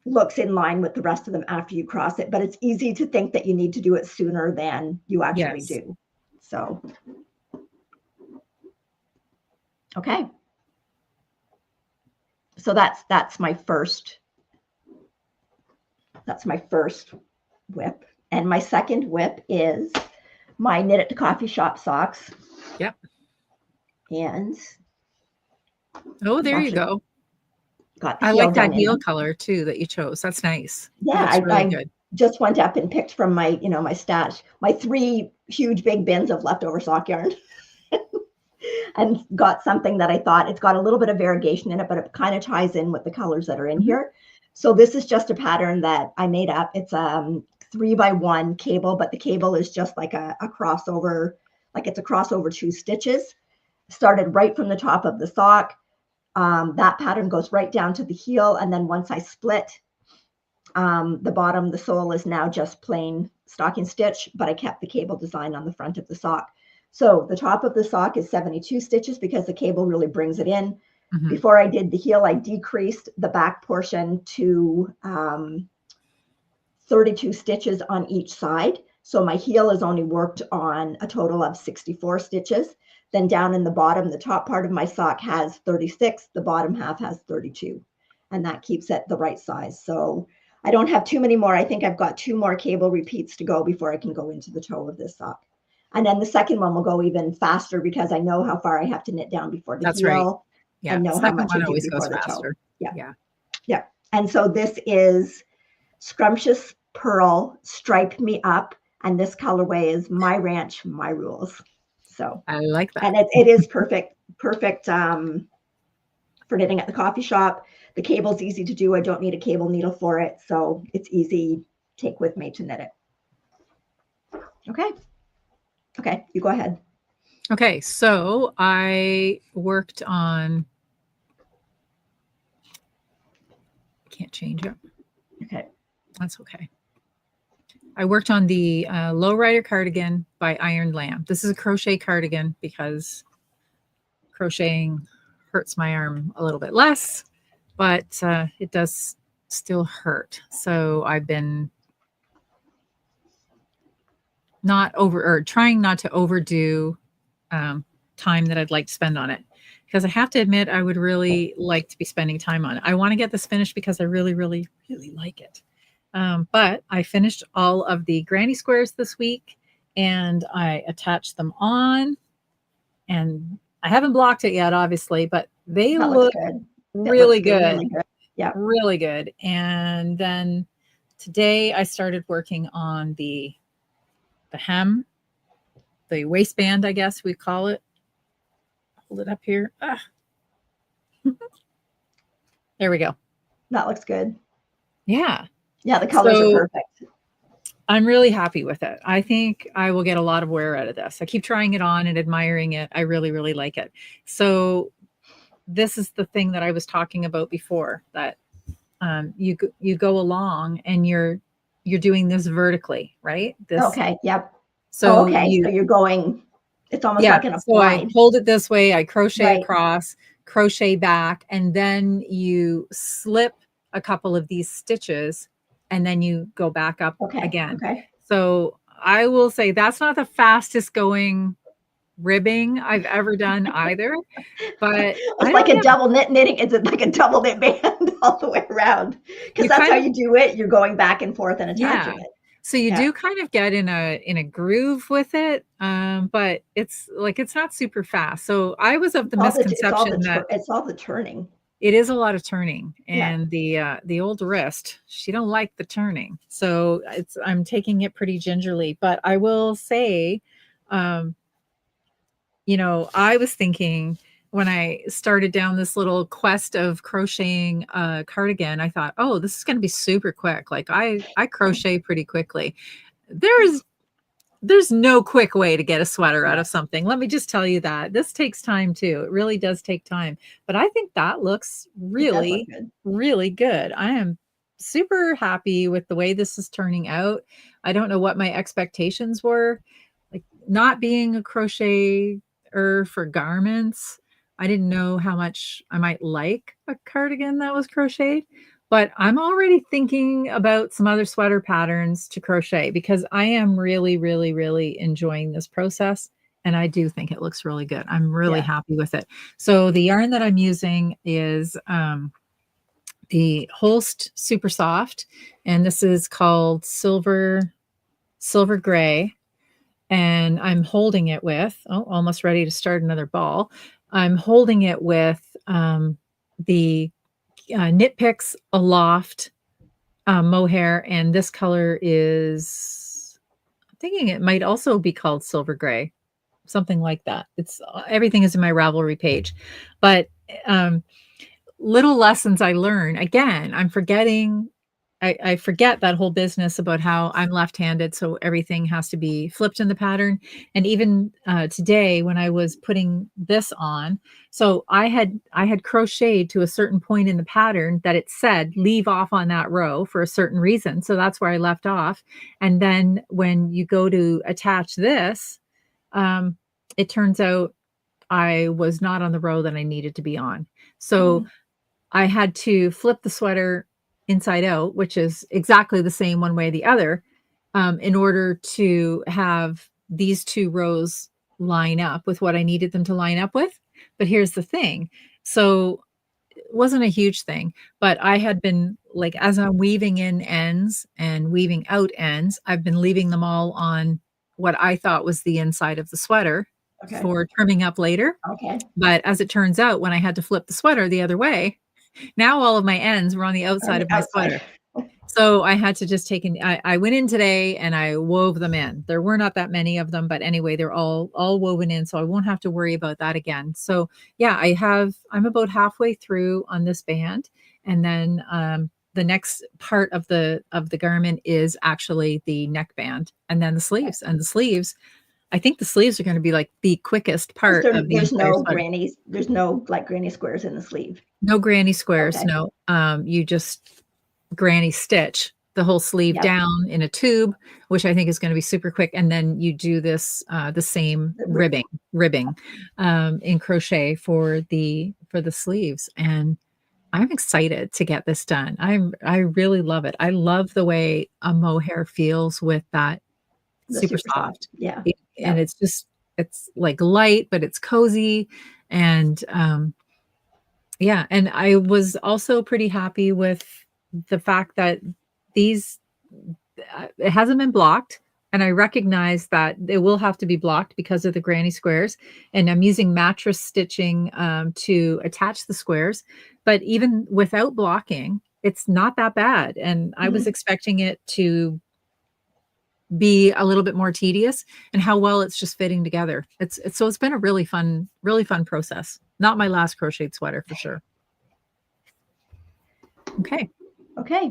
looks in line with the rest of them after you cross it. But it's easy to think that you need to do it sooner than you actually do. So, okay. So that's my first whip. And my second whip is my Knit It to Coffee Shop socks. Yep. And there you go. I like that heel color too that you chose. That's nice. Yeah, I just went up and picked from my, my stash, my 3 huge big bins of leftover sock yarn, and got something that I thought, it's got a little bit of variegation in it, but it kind of ties in with the colors that are in here. So this is just a pattern that I made up. It's 3x1 cable, but the cable is just like a crossover, like it's a crossover 2 stitches. Started right from the top of the sock. That pattern goes right down to the heel, and then once I split the bottom, the sole is now just plain stocking stitch, but I kept the cable design on the front of the sock. So the top of the sock is 72 stitches because the cable really brings it in. Before I did the heel, I decreased the back portion to 32 stitches on each side. So my heel is only worked on a total of 64 stitches. Then down in the bottom, the top part of my sock has 36, the bottom half has 32, and that keeps it the right size. So I don't have too many more. I think I've got 2 more cable repeats to go before I can go into the toe of this sock. And then the second one will go even faster because I know how far I have to knit down before the heel. Right. Yeah. I know how much I do before the toe. Yeah. And so this is Scrumptious Pearl Stripe Me Up, and this colorway is My Ranch, My Rules. So I like that. And it is perfect for knitting at the coffee shop. The cable's easy to do. I don't need a cable needle for it. So it's easy, take with me to knit it. Okay, you go ahead. Okay, so I worked on, can't change it. Okay. That's okay. I worked on the Lowrider cardigan by Iron Lamb. This is a crochet cardigan because crocheting hurts my arm a little bit less, but it does still hurt. So I've been trying not to overdo time that I'd like to spend on it, because I have to admit I would really like to be spending time on it. I want to get this finished because I really, really, really like it. But I finished all of the granny squares this week, and I attached them on, and I haven't blocked it yet, obviously, but they look really good. Really good. Yeah, really good. And then today I started working on the hem, the waistband, I guess we call it. Hold it up here. There we go. That looks good. Yeah. Yeah, the colors are perfect. I'm really happy with it. I think I will get a lot of wear out of this. I keep trying it on and admiring it. I really, really like it. So this is the thing that I was talking about before, that you go along and you're doing this vertically, right? This, Okay. Yep. Oh, so okay. So you, you're going, it's almost yeah. like an So I applied. hold it this way, I crochet Right. across, crochet back, and then you slip a couple of these stitches and then you go back up Okay. again. Okay. So I will say that's not the fastest going ribbing I've ever done either, but I It's like don't a know. double knitting. It's like a double knit band all the way around. Because You that's how kind of, you do it. You're going back and forth and yeah. attaching it. So you Yeah. do kind of get in a groove with it, but it's like it's not super fast. So I was of the misconception that It's all the turning. it is a lot of turning, Yeah. and the old wrist, she don't like the turning. So I'm taking it pretty gingerly, but I will say, um, I was thinking when I started down this little quest of crocheting a cardigan, I thought, oh, this is going to be super quick. Like I crochet pretty quickly. There's no quick way to get a sweater out Yeah. of something. Let me just tell you that. This takes time too. It really does take time. But I think that looks It does look really, good. really good. I am super happy with the way this is turning out. I don't know what my expectations were. Like, not being a crocheter for garments, I didn't know how much I might like a cardigan that was crocheted. But I'm already thinking about some other sweater patterns to crochet because I am really, really, really enjoying this process. And I do think it looks really good. I'm really Yeah. happy with it. So the yarn that I'm using is the Holst Super Soft, and this is called Silver Gray. And I'm holding it with, almost ready to start another ball. I'm holding it with the Knit Picks Aloft mohair, and this color is, I'm thinking it might also be called silver gray, something like that. It's everything is in my Ravelry page, but um, little lessons I learn. Again, I'm forgetting. I forget that whole business about how I'm left-handed, so everything has to be flipped in the pattern. And even today, when I was putting this on, so I had crocheted to a certain point in the pattern that it said leave off on that row for a certain reason. So that's where I left off. And then when you go to attach this, um, it turns out I was not on the row that I needed to be on. So Mm. I had to flip the sweater inside out, which is exactly the same one way or the other, in order to have these two rows line up with what I needed them to line up with. But here's the thing. So it wasn't a huge thing, but I had been like, as I'm weaving in ends and weaving out ends, I've been leaving them all on what I thought was the inside of the sweater Okay. for trimming up later. Okay. But as it turns out, when I had to flip the sweater the other way, now all of my ends were on the On outside the of my outside. sweater. So I had to just I went in today and I wove them in. There were not that many of them, but anyway, they're all woven in, so I won't have to worry about that again. So yeah, I'm about halfway through on this band, and then the next part of the garment is actually the neckband and then the sleeves. And the sleeves, I think the sleeves are going to be like the quickest part of the There's entire no sweater. grannies. There's no like granny squares in the sleeve. No granny squares, Okay. no. You just granny stitch the whole sleeve Yep. down in a tube, which I think is gonna be super quick, and then you do this, the same The ribbing, in crochet for the sleeves, and I'm excited to get this done. I really love it. I love the way a mohair feels with that super super soft. soft. Yeah. And Yep. it's, like, light, but it's cozy, and, yeah, and I was also pretty happy with the fact that these it hasn't been blocked, and I recognize that it will have to be blocked because of the granny squares, and I'm using mattress stitching, to attach the squares, but even without blocking, it's not that bad, and I was Mhm. expecting it to be a little bit more tedious, and how well it's just fitting together. It's been a really fun process. Not my last crocheted sweater for sure. Okay. Okay.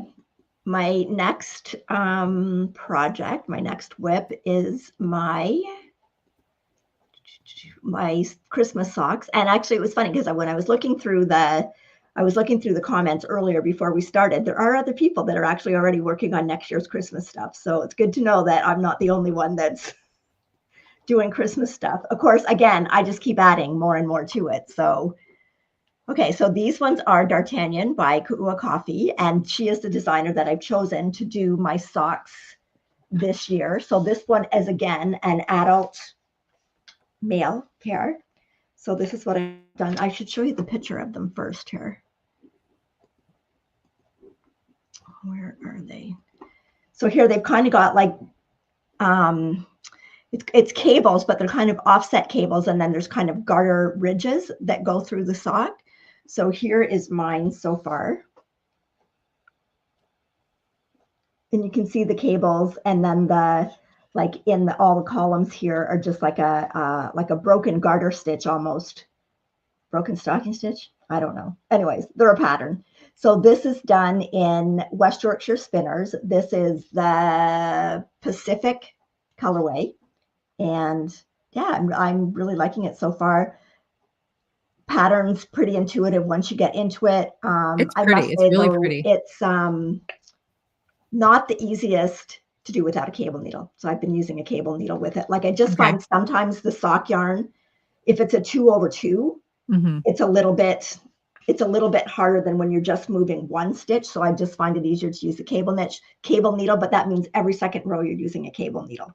my next project, my next whip is my Christmas socks. And actually, it was funny because when I was looking through the comments earlier before we started, there are other people that are actually already working on next year's Christmas stuff. So it's good to know that I'm not the only one that's doing Christmas stuff. Of course, again, I just keep adding more and more to it. So, okay, so these ones are D'Artagnan by Ku'ua Coffee, and she is the designer that I've chosen to do my socks this year. So this one is, again, an adult male pair. So this is what I've done. I should show you the picture of them first here. Where are they? So here they've kind of got like, it's cables, but they're kind of offset cables. And then there's kind of garter ridges that go through the sock. So here is mine so far. And you can see the cables, and then like in all the columns here are just like a broken garter stitch, almost broken stocking stitch. I don't know. Anyways, they're a pattern. So this is done in West Yorkshire Spinners. This is the Pacific colorway, and yeah, I'm really liking it so far. Pattern's pretty intuitive once you get into it. It's I pretty. must It's say, really though, pretty. it's not the easiest to do without a cable needle. So I've been using a cable needle with it. Like I just find sometimes the sock yarn, if it's a 2/2, it's a little bit harder than when you're just moving one stitch. So I just find it easier to use the cable needle, but that means every second row you're using a cable needle.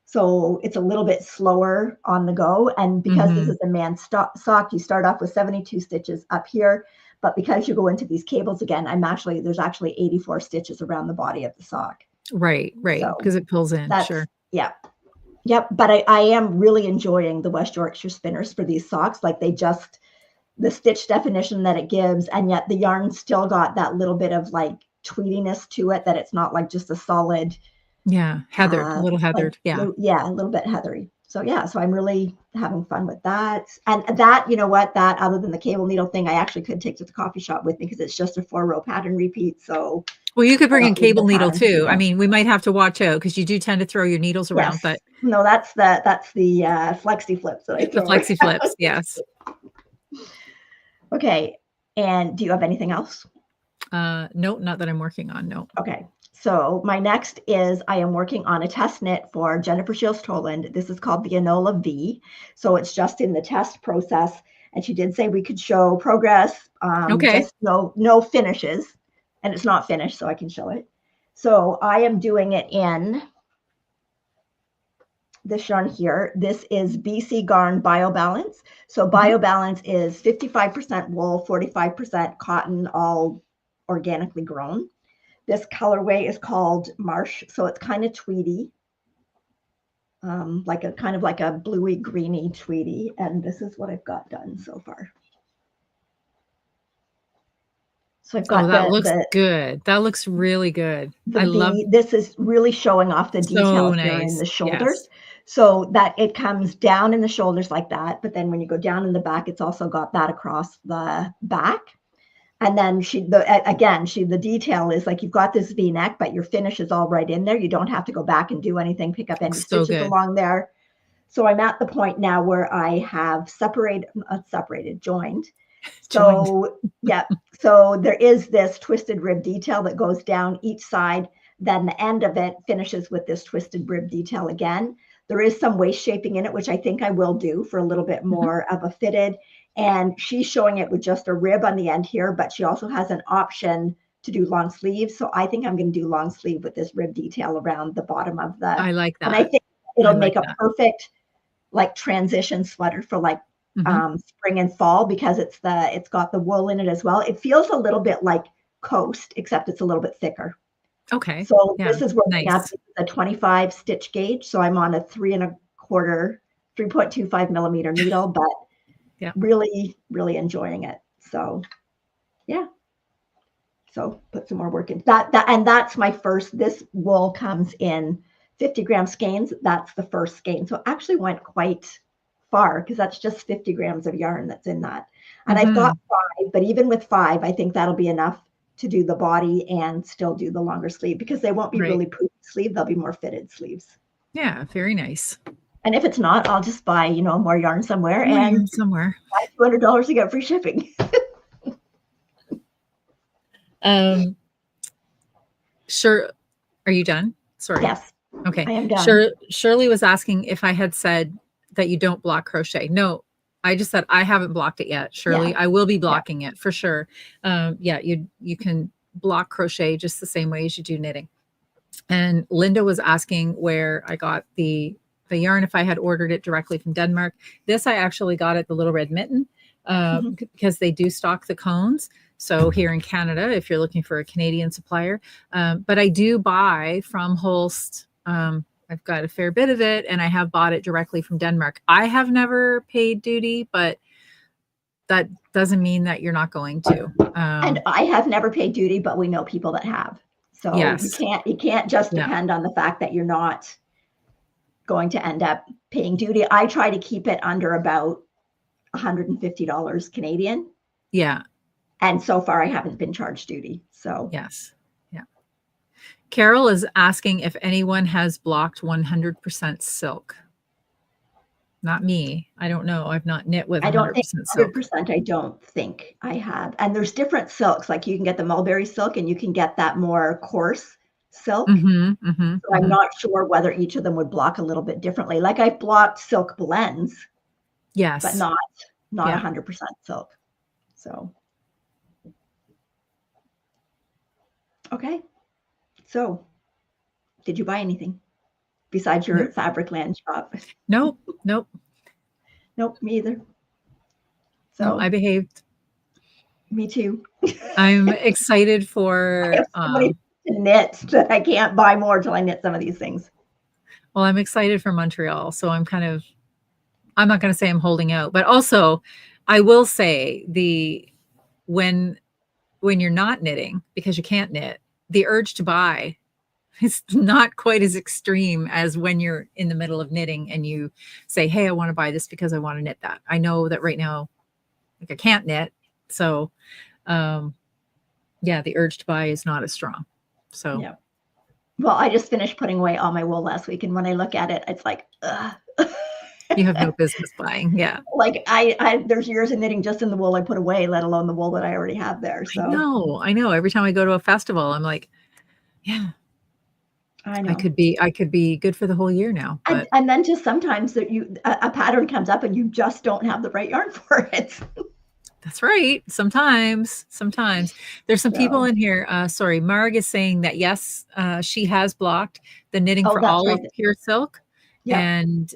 So it's a little bit slower on the go. And because this is a man's sock, you start off with 72 stitches up here. But because you go into these cables again, there's actually 84 stitches around the body of the sock. Right. Because it pulls in. Sure. Yeah. Yep. But I am really enjoying the West Yorkshire Spinners for these socks. Like the stitch definition that it gives, and yet the yarn still got that little bit of like tweediness to it, that it's not like just a solid. Yeah. Heathered, a little heathered. Like, yeah, a little bit heathery. So yeah, so I'm really having fun with that. And that, you know what, that other than the cable needle thing, I actually could take to the coffee shop with me because it's just a 4-row pattern repeat. So well, you could bring a cable needle too. I mean, we might have to watch out because you do tend to throw your needles around. Yes. But no, that's the flexi flips that I throw. The flexi flips, yes. Okay, and do you have anything else? No, not that I'm working on. No. Okay. So my next is I am working on a test knit for Jennifer Shields Toland. This is called the Enola V. So it's just in the test process. And she did say we could show progress. Just no finishes. And it's not finished, so I can show it. So I am doing it in this yarn here. This is BC Garn BioBalance. So BioBalance is 55% wool, 45% cotton, all organically grown. This colorway is called Marsh, so it's kind of tweedy, like a bluey greeny tweedy. And this is what I've got done so far. So I've got that looks good. That looks really good. I love this is really showing off the detail here in the shoulders. Yes. So that it comes down in the shoulders like that, but then when you go down in the back, it's also got that across the back. And then the detail is like you've got this V-neck, but your finish is all right in there. You don't have to go back and do anything, pick up any stitches along there. So I'm at the point now where I have joined. So yeah, so there is this twisted rib detail that goes down each side. Then the end of it finishes with this twisted rib detail again. There is some waist shaping in it, which I think I will do for a little bit more of a fitted. And she's showing it with just a rib on the end here, but she also has an option to do long sleeves. So I think I'm going to do long sleeve with this rib detail around the bottom of the. I like that. And I think it'll make a perfect like transition sweater for like spring and fall, because it's got the wool in it as well. It feels a little bit like Coast, except it's a little bit thicker. Okay. So this is working out a 25 stitch gauge. So I'm on a 3.25 millimeter needle, but really, really enjoying it. So yeah. So put some more work in that. And that's my first, this wool comes in 50 gram skeins. That's the first skein. So it actually went quite far because that's just 50 grams of yarn that's in that. And I've got 5, but even with 5, I think that'll be enough to do the body and still do the longer sleeve, because they won't be Right. really poofy sleeve. They'll be more fitted sleeves. Yeah, very nice. And if it's not, I'll just buy, more yarn somewhere More and yarn somewhere. buy $200 to get free shipping. Sure. Are you done? Sorry. Yes. Okay. I am done. Shirley was asking if I had said that you don't block crochet. No, I just said I haven't blocked it yet, Shirley. Yeah. I will be blocking it for sure. You can block crochet just the same way as you do knitting. And Linda was asking where I got the yarn, if I had ordered it directly from Denmark. This I actually got at the Little Red Mitten because they do stock the cones. So here in Canada, if you're looking for a Canadian supplier, but I do buy from Holst. I've got a fair bit of it, and I have bought it directly from Denmark. I have never paid duty, but that doesn't mean that you're not going to. And I have never paid duty, but we know people that have. So yes. you can't just depend on the fact that you're not going to end up paying duty. I try to keep it under about $150 Canadian. Yeah. And so far I haven't been charged duty. So yes. Yeah. Carol is asking if anyone has blocked 100% silk. Not me. I don't know. I've not knit with 100% I don't think silk. 100%. I don't think I have. And there's different silks. Like you can get the mulberry silk and you can get that more coarse silk. So I'm not sure whether each of them would block a little bit differently. Like I blocked silk blends, yes, but not 100% silk. So okay. So did you buy anything besides your Fabric Land shop? Nope. Nope, me either. So no, I behaved. Me too. I'm excited for I have so many to knit that I can't buy more till I knit some of these things. Well, I'm excited for Montreal, so I'm not going to say I'm holding out, but also I will say when you're not knitting because you can't knit, the urge to buy is not quite as extreme as when you're in the middle of knitting and you say, hey, I want to buy this because I want to knit that. I know that right now, like I can't knit. So, the urge to buy is not as strong. So, yeah. Well, I just finished putting away all my wool last week. And when I look at it, it's like, ugh. You have no business buying. Yeah. Like there's years of knitting just in the wool I put away, let alone the wool that I already have there. So I know. Every time I go to a festival, I'm like, yeah, I know. I could be good for the whole year now. But and then just sometimes that a pattern comes up and you just don't have the right yarn for it. That's right. Sometimes there's some people in here. Sorry, Marg is saying that yes, she has blocked the knitting for all of Pure Silk. Yeah. And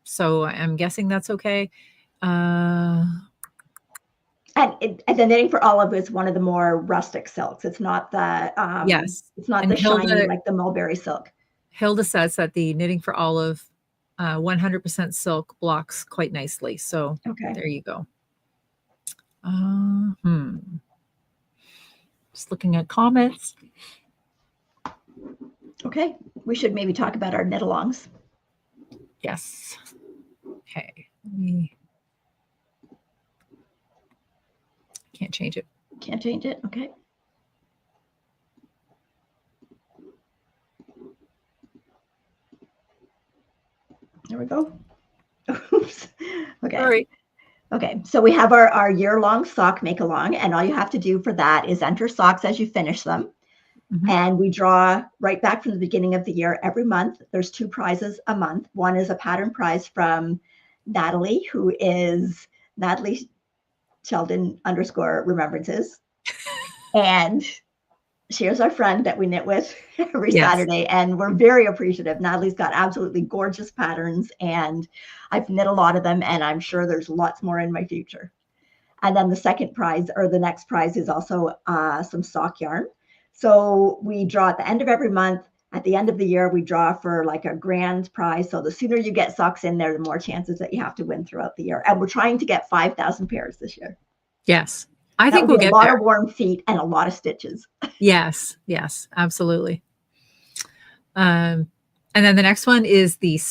so I'm guessing that's okay. And the knitting for olive is one of the more rustic silks. It's not the yes. It's not the shiny like the mulberry silk. Hilda says that the knitting for olive 100% silk blocks quite nicely. So there you go. Just looking at comments. Okay, we should maybe talk about our knit-alongs. Yes. Okay. Can't change it. Can't change it. Okay. There we go. Oops. Okay. All right. Okay, so we have our year-long sock make-along, and all you have to do for that is enter socks as you finish them. And we draw right back from the beginning of the year every month. There's 2 prizes a month. One is a pattern prize from Natalie, who is Natalie Sheldon _remembrances. And she is our friend that we knit with every Saturday, and we're very appreciative. Natalie's got absolutely gorgeous patterns, and I've knit a lot of them, and I'm sure there's lots more in my future. And then the second prize, or the next prize, is also some sock yarn. So we draw at the end of every month. At the end of the year, we draw for like a grand prize. So the sooner you get socks in there, the more chances that you have to win throughout the year. And we're trying to get 5,000 pairs this year. Yes. I think we'll get a lot of warm feet and a lot of stitches. Yes, absolutely. And then the next one is the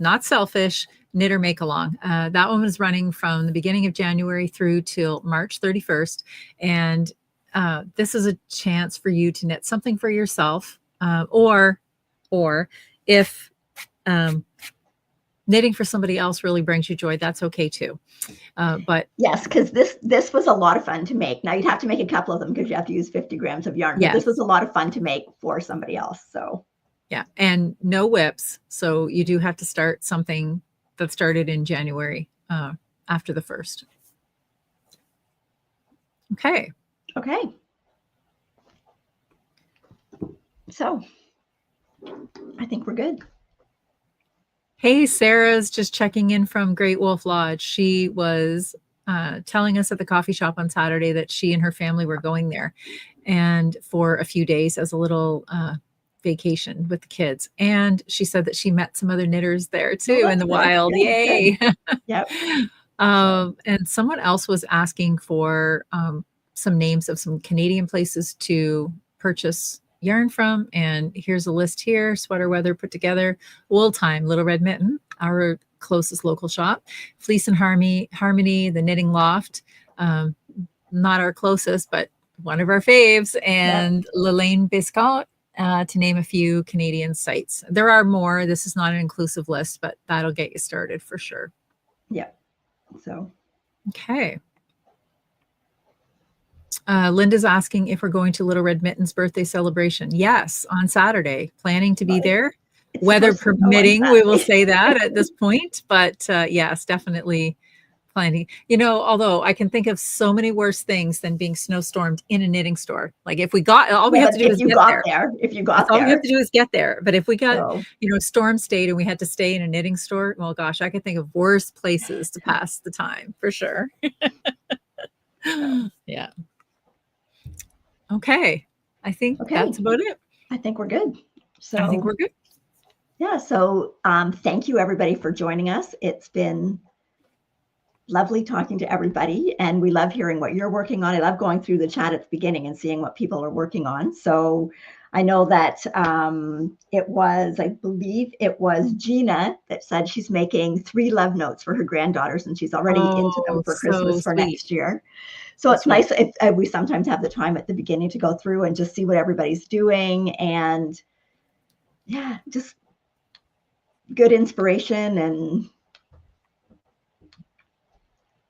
not selfish, knitter make along. That one was running from the beginning of January through till March 31st. And this is a chance for you to knit something for yourself, or if knitting for somebody else really brings you joy, that's okay too. But yes, because this was a lot of fun to make. Now you'd have to make a couple of them because you have to use 50 grams of yarn. But this was a lot of fun to make for somebody else. So yeah, and no whips. So you do have to start something that started in January after the 1st. Okay. Okay. So I think we're good. Hey, Sarah's just checking in from Great Wolf Lodge. She was telling us at the coffee shop on Saturday that she and her family were going there and for a few days as a little vacation with the kids. And she said that she met some other knitters there too in the wild. Good, yay. Good. Yep. And someone else was asking for some names of some Canadian places to purchase yarn from, and here's a list here: Sweater Weather Put Together, Wool Time, Little Red Mitten, our closest local shop, Fleece and Harmony, the Knitting Loft, not our closest, but one of our faves, and Lelaine Biscot, to name a few Canadian sites. There are more. This is not an inclusive list, but that'll get you started for sure. Yeah. So. Okay. Linda's asking if we're going to Little Red Mitten's birthday celebration. Yes, on Saturday. Planning to be there. It's weather permitting, we will say that at this point. But yes, definitely planning. You know, although I can think of so many worse things than being snowstormed in a knitting store. Like if we got, all we have to do is get there. If you got there. All we have to do is get there. But if we got, storm stayed and we had to stay in a knitting store, well, gosh, I could think of worse places to pass the time for sure. Yeah. Okay. I think that's about it. I think we're good. So I think we're good. Yeah. So thank you everybody for joining us. It's been lovely talking to everybody, and we love hearing what you're working on. I love going through the chat at the beginning and seeing what people are working on. So I know that I believe it was Gina that said she's making 3 love notes for her granddaughters, and she's already into them for Christmas for next year. So it's nice if we sometimes have the time at the beginning to go through and just see what everybody's doing, and yeah, just good inspiration. And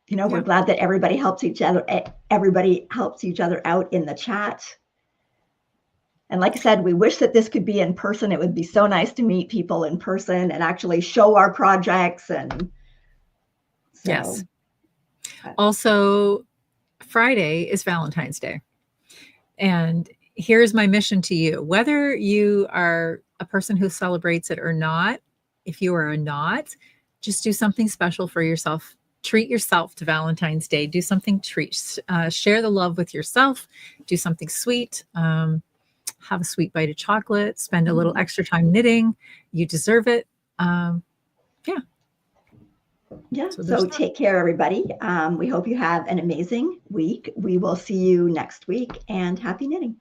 we're glad that everybody helps each other. Everybody helps each other out in the chat. And like I said, we wish that this could be in person. It would be so nice to meet people in person and actually show our projects. And so, yes. Also, Friday is Valentine's Day. And here's my mission to you. Whether you are a person who celebrates it or not, if you are not, just do something special for yourself. Treat yourself to Valentine's Day. Do something share the love with yourself. Do something sweet. Have a sweet bite of chocolate. Spend a little extra time knitting. You deserve it. Yeah. So take care, everybody. We hope you have an amazing week. We will see you next week, and happy knitting.